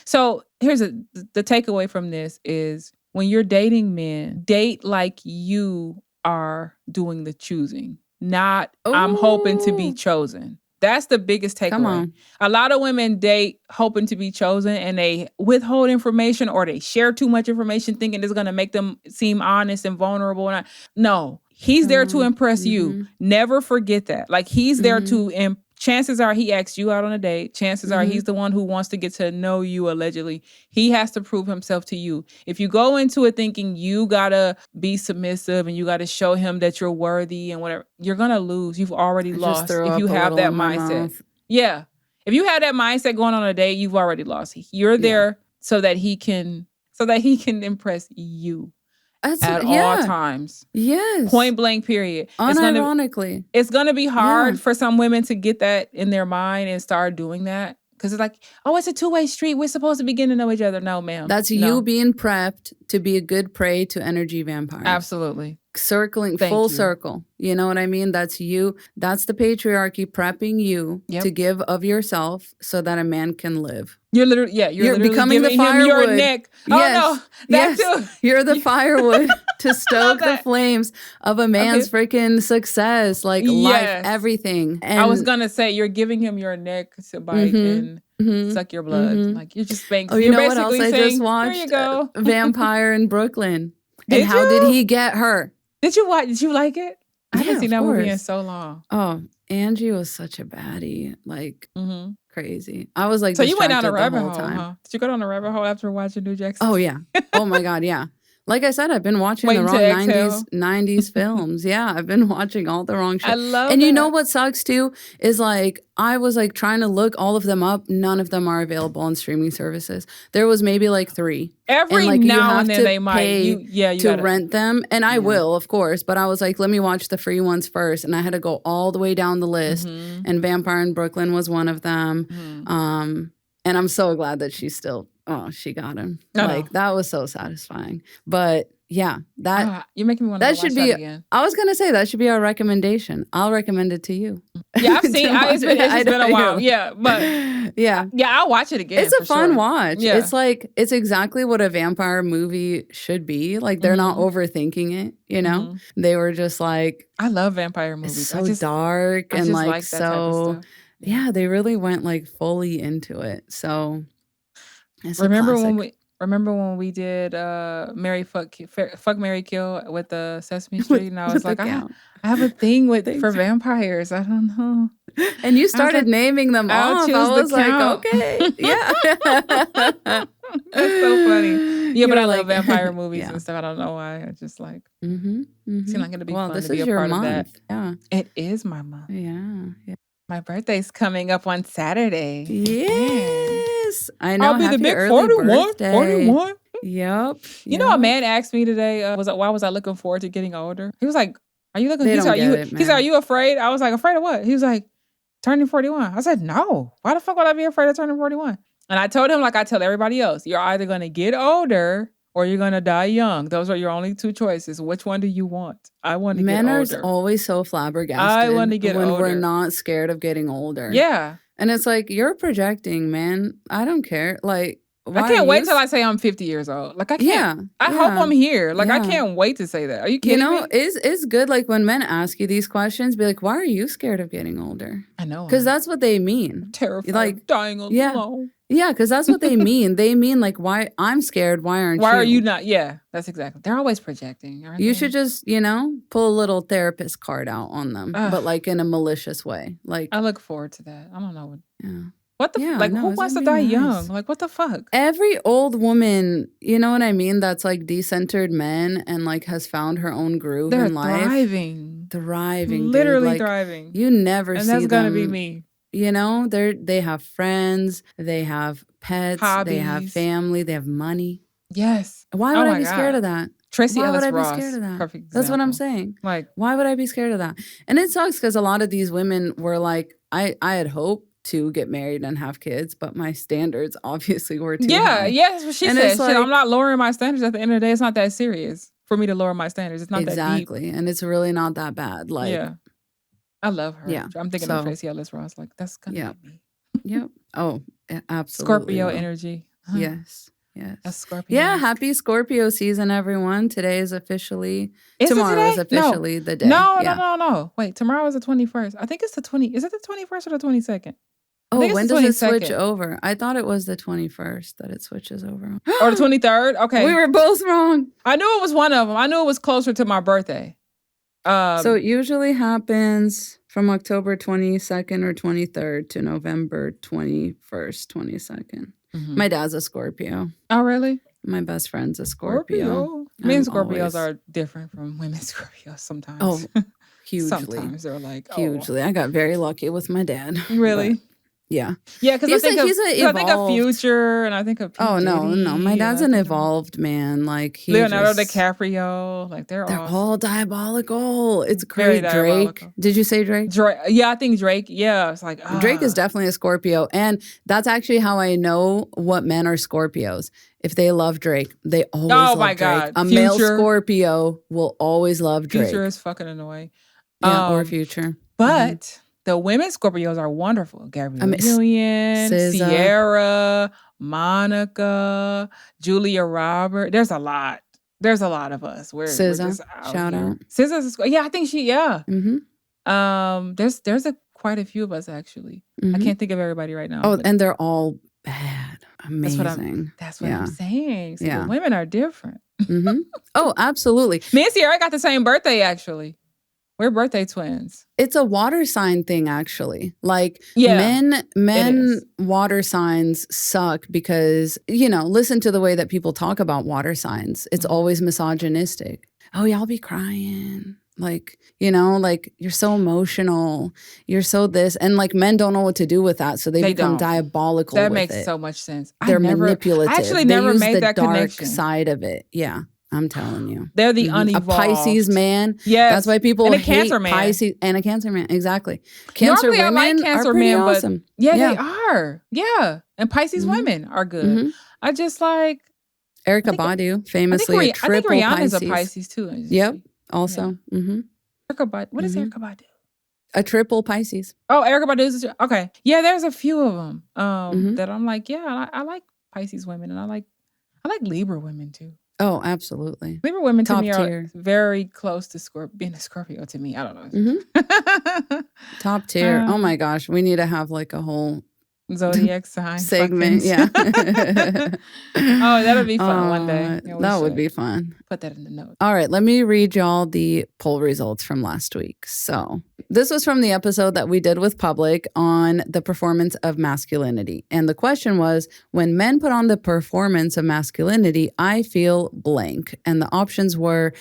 So here's the takeaway from this is, when you're dating men, date like you are doing the choosing, not I'm hoping to be chosen. That's the biggest takeaway. Come on. A lot of women date hoping to be chosen, and they withhold information, or they share too much information thinking it's going to make them seem honest and vulnerable. No, he's there to impress you. Never forget that. Like, he's there to chances are he asked you out on a date. Chances are he's the one who wants to get to know you, allegedly. He has to prove himself to you. If you go into it thinking you got to be submissive and you got to show him that you're worthy and whatever, you're going to lose. You've already lost if you have that mindset. Yeah. If you have that mindset going on a date, you've already lost. You're there so that he can impress you. At all times. Yes. Point blank, period. Unironically. It's going to be hard for some women to get that in their mind and start doing that. Because it's like, oh, it's a 2-way street. We're supposed to be getting to know each other. No, ma'am. That's you being prepped to be a good prey to energy vampires. Absolutely. Circling, full circle. You know what I mean? That's you. That's the patriarchy prepping you to give of yourself so that a man can live. You're literally, you're literally becoming the firewood. Your neck. Oh no, that too. You're the firewood to stoke the flames of a man's freaking success, like life, everything. And I was gonna say, you're giving him your neck to bite and suck your blood. Like, you're just saying. Oh, you know what else I just watched? Here you go. Vampire in Brooklyn. And how did he get her? Did you watch? Did you like it? I haven't seen that movie in so long. Oh, Angie was such a baddie, like crazy. I was like, so you went down a rabbit hole, time. huh? Did you go down a rabbit hole after watching New Jack? Oh yeah. Oh my God, yeah. Like I said, I've been watching the wrong 90s films. Yeah, I've been watching all the wrong shit. I love And you know what sucks too is, like, I was like trying to look all of them up. None of them are available on streaming services. There was maybe like 3. Every like, now and then they might. You gotta rent them. And I will, of course. But I was like, let me watch the free ones first. And I had to go all the way down the list. And Vampire in Brooklyn was one of them. And I'm so glad that she got him. That was so satisfying. But yeah, you're making me want to watch that again. I was gonna say that should be our recommendation. I'll recommend it to you. Yeah, I've seen. It's been a while. Yeah, but yeah, I'll watch it again. It's a fun sure. watch. Yeah. It's like, it's exactly what a vampire movie should be. Like, they're not overthinking it. You know, they were just like, I love vampire movies. It's so dark and like that type of stuff. Yeah, they really went like fully into it. So It's a Remember classic. when we did Mary Fuck Mary Kill with the Sesame Street, and I was with the like, I count. have a thing Thanks. for vampires. I don't know. And you I was started like, naming them I'll off. choose I the was like, count. okay, yeah. That's so funny. Yeah, but I love vampire movies yeah. and stuff. I don't know why. I just like Mm-hmm, mm-hmm. seem like it'd be Well, fun this to be is a your part month. of that. Yeah. It is my month. Yeah. My birthday's coming up on Saturday. Yes. I know. I'll be Happy the big early 41. birthday. 41. Yep. You know, a man asked me today, why was I looking forward to getting older? He was like, are you looking? They He don't said, get it, he said, man. are you afraid? I was like, afraid of what? He was like, turning 41. I said, no. Why the fuck would I be afraid of turning 41? And I told him, like I tell everybody else, you're either going to get older or you're going to die young. Those are your only two choices. Which one do you want? I want to Men get are older. always so flabbergasted I want to get when older. we're not scared of getting older. Yeah. And it's like, you're projecting, man. I don't care. Like, why I can't are wait you till I say I'm 50 years old. Like, I can't. Yeah. I hope I'm here. Like, I yeah. can't wait to say that. Are you kidding You know, me? it's good. Like when men ask you these questions, be like, why are you scared of getting older? I know. Because that's what they mean. Terrified Like, of dying alone. yeah. Yeah, because that's what they mean. They mean like, why I'm scared. Why aren't you? Why are you not? Yeah, that's exactly. They're always projecting. Aren't You they? should just, pull a little therapist card out on them, but like in a malicious way. Like, I look forward to that. I don't know. yeah. What the Yeah, like? no, Who it's wants to gonna die be young? nice. Like, what the fuck? Every old woman, you know what I mean? That's like decentered men and like has found her own groove They're in life. thriving, dude. literally Like, thriving. You never And see that's gonna be them, me. You know, they have friends, they have pets, they have Hobbies. family, they have money. Yes. Why Oh would I my be scared God. of that? Tracy Why Ellis would I Ross. be scared of that? Perfect That's what I'm example. saying. Like, Why would I be scared of that? And it sucks because a lot of these women were like, I had hoped to get married and have kids, but my standards obviously were too high. yeah, that's what she And said. it's She said, like- I'm not lowering my standards. At the end of the day, it's not that serious for me to lower my standards. It's not Exactly. And it's really not that bad. that Like, deep. Yeah. I love her. Yeah. I'm thinking So- of Tracy Ellis Ross. Like, that's gonna Yeah. be me. Yep. Oh, absolutely. Scorpio will. energy. Yes. Yes. That's Scorpio. Yeah, happy Scorpio season, everyone. Today is officially Is it tomorrow is today? No. officially the day. No, Yeah. no. Wait, tomorrow is the 21st. I think it's the 20. Is it the 21st or the 22nd? I Oh, think it's when the does it switch 22nd. over? I thought it was the 21st that it switches over. Or the 23rd? Okay. We were both wrong. I knew it was one of them. I knew it was closer to my birthday. So it usually happens from October 22nd or 23rd to November 21st, 22nd. Mhm. My dad's a Scorpio. Oh, really? My best friend's a Scorpio. Men I'm Scorpios always- are different from women Scorpios sometimes. Oh, hugely. Sometimes they're like, oh. Hugely. I got very lucky with my dad. Really? But, yeah. Yeah, because I He's think a- of, he's a 'cause I think of evolved- Future and I think of P. Oh, no. Diddy, My and dad's I an think of evolved man. Like, he Leonardo just- DiCaprio. Like, they're all diabolical. It's Very great. Drake. diabolical. Did you say Drake? Yeah, I think Drake. Yeah, it's like Drake is definitely a Scorpio. And that's actually how I know what men are Scorpios. If they love Drake, they always love my Drake. God. A male Future. Scorpio will always love Drake. Future is fucking annoying. Yeah, or Future. But the women Scorpios are wonderful. Gabrielle Union, SZA. Sierra, Monica, Julia Roberts. There's a lot. There's a lot of us. We're SZA, just out shout here. out. SZA's yeah, I think yeah. Mm-hmm. There's quite a few of us actually. I can't think of everybody right now. Oh, but and they're all bad. Amazing. that's what Yeah. I'm saying. See, Yeah. the women are different. Mm-hmm. Oh, absolutely. Me and Sierra got the same birthday actually. We're birthday twins. It's a water sign thing, actually. Like, Yeah, men water signs suck because, listen to the way that people talk about water signs. It's always misogynistic. Oh, y'all be crying. Like, like you're so emotional. You're so this. And like men don't know what to do with that. So they become don't. diabolical That with makes it. so much sense. They're manipulative. I actually They never use made the that dark connection. side of it. Yeah. I'm telling you. They're the Mhm. unevolved. A Pisces man. Yes. That's why people And a hate Cancer man. Pisces and a Cancer man. Exactly. Cancer Normally, women I like Cancer are pretty men, awesome. but they are. Yeah. And Pisces women are good. Mhm. I just like Erica Badu, famously a I think triple Rihanna's Pisces. a Pisces too. Yep. Also. Mm-hmm. Erica Badu. What is Erica Badu? A triple Pisces. Oh, Erica Badu is okay. Yeah, there's a few of them Mhm. that I'm like, yeah, I like Pisces women, and I like Libra women too. Oh, absolutely. Libra women to Top me tier. are very close to being a Scorpio to me. I don't know. Mm-hmm. Top tier. Oh Um, my gosh. We need to have like a whole Zodiac sign segment. fuckings. Yeah. Oh, that'll be fun one day. Yeah, we that would should. be fun. Put that in the notes. All right, let me read y'all the poll results from last week. So, this was from the episode that we did with Public on the performance of masculinity. And the question was, when men put on the performance of masculinity, I feel blank. And the options were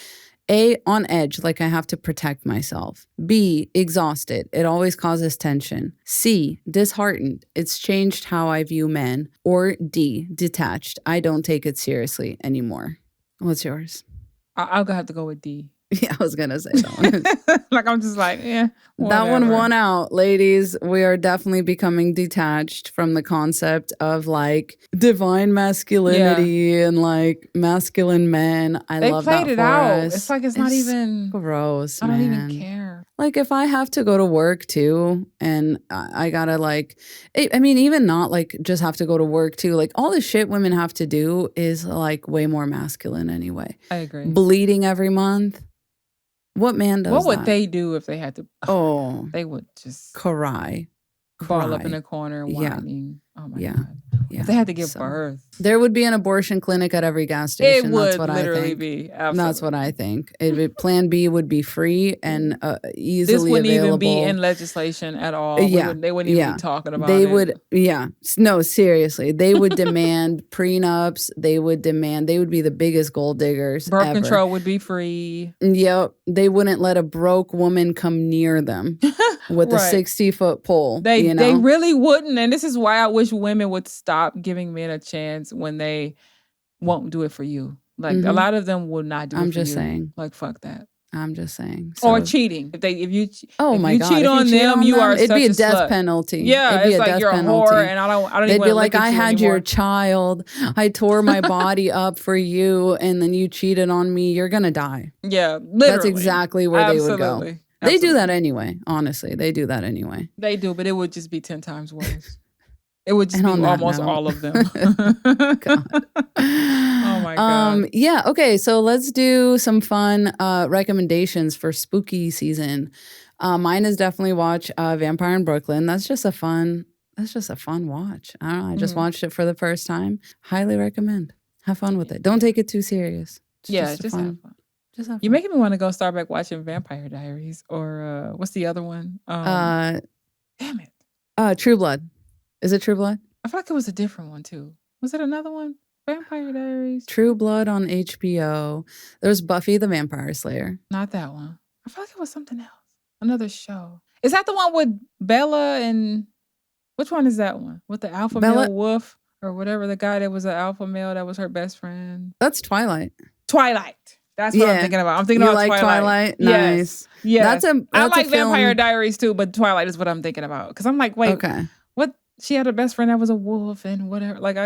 A, on edge, like I have to protect myself. B, exhausted. It always causes tension. C, disheartened. It's changed how I view men. Or D, detached. I don't take it seriously anymore. What's yours? I'll have to go with D. Yeah, I was going to say that one. Like, I'm just like, That one won out. Ladies, we are definitely becoming detached from the concept of like divine masculinity and like masculine men. They love played that it for out. us. It's like it's not even gross, I don't man. even care. Like if I have to go to work too and I gotta like, I mean, even not like just have to go to work too. Like all the shit women have to do is like way more masculine anyway. I agree. Bleeding every month. What man does What would that? they do if they had to? Oh, They would just cry. ball up in a corner whining. Oh my God. Yeah. If they had to give birth. There would be an abortion clinic at every gas station. It would That's what literally I think. be. Absolutely. That's what I think. Plan B would be free and easily This wouldn't available. even be in legislation at all. They wouldn't even be talking about They it. would, no, seriously. They would demand prenups. They would be the biggest gold diggers Birth ever. control would be free. Yep. They wouldn't let a broke woman come near them with a 60-foot pole. They really wouldn't. And this is why I wish women would stop giving men a chance when they won't do it for you. Like a lot of them will not do it for you. I'm just saying. Like fuck that. I'm just saying. Or cheating. If you cheat If on them, you are it'd be a such death slut. penalty. Yeah, it'd be it's a like death you're penalty. a whore, and I don't. They'd even be like, look at I you had anymore. your child. I tore my body up for you, and then you cheated on me. You're gonna die. Yeah, literally. That's exactly where they would go. Absolutely. They do that anyway. Honestly, they do that anyway. They do, but it would just be 10 times worse. It would just And be on that almost note- all of them. Oh my God. Yeah. Okay. So let's do some fun recommendations for spooky season. Mine is definitely watch Vampire in Brooklyn. That's just a fun watch. I don't know. I just watched it for the first time. Highly recommend. Have fun with it. Don't take it too serious. Just have fun. You're making me want to go start back watching Vampire Diaries or what's the other one? Damn it. True Blood. Is it True Blood? I feel like it was a different one too. Was it another one? Vampire Diaries? True Blood on HBO. There's Buffy the Vampire Slayer. Not that one. I feel like it was something else. Another show. Is that the one with Bella and which one is that one? With the alpha male wolf or whatever, the guy that was an alpha male that was her best friend? That's Twilight. Twilight. That's what I'm thinking about. I'm thinking you about like Twilight. Nice. Yes. I like a film. Vampire Diaries too, but Twilight is what I'm thinking about. Because I'm like, wait, what? She had a best friend that was a wolf and whatever. Like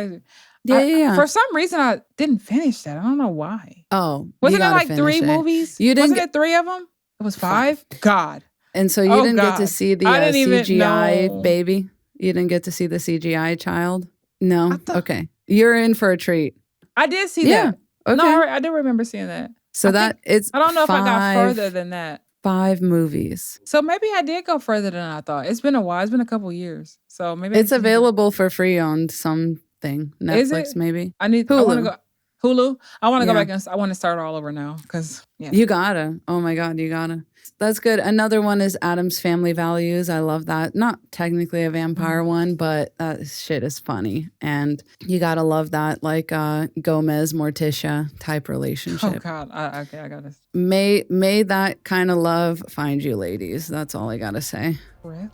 Yeah. For some reason, I didn't finish that. I don't know why. Oh, wasn't it like 3 movies? Wasn't it 3 of them? It was 5. God. And so you didn't get to see the CGI baby. You didn't get to see the CGI child. No. Okay. You're in for a treat. I did see that. Okay. No, I do remember seeing that. So I don't know if I got further than that. 5 movies. So maybe I did go further than I thought. It's been a while. It's been a couple years. So maybe it's available for free on something. Netflix, maybe. I want to go Hulu. I want to go back and I want to start all over now because you gotta. Oh my God, you gotta. That's good. Another one is Addams Family Values. I love that. Not technically a vampire one, but that shit is funny. And you gotta love that, like Gomez, Morticia type relationship. Oh God. I got this. May that kind of love find you, ladies. That's all I gotta say. Really?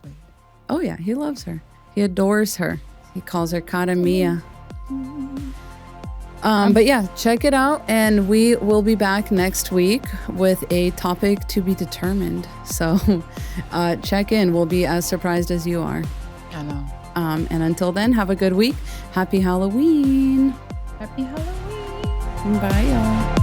Oh yeah, he loves her. He adores her. He calls her Cara Mia. But yeah, check it out, and we will be back next week with a topic to be determined. So check in. We'll be as surprised as you are. I know. And until then, have a good week. Happy Halloween. Happy Halloween. Bye, y'all.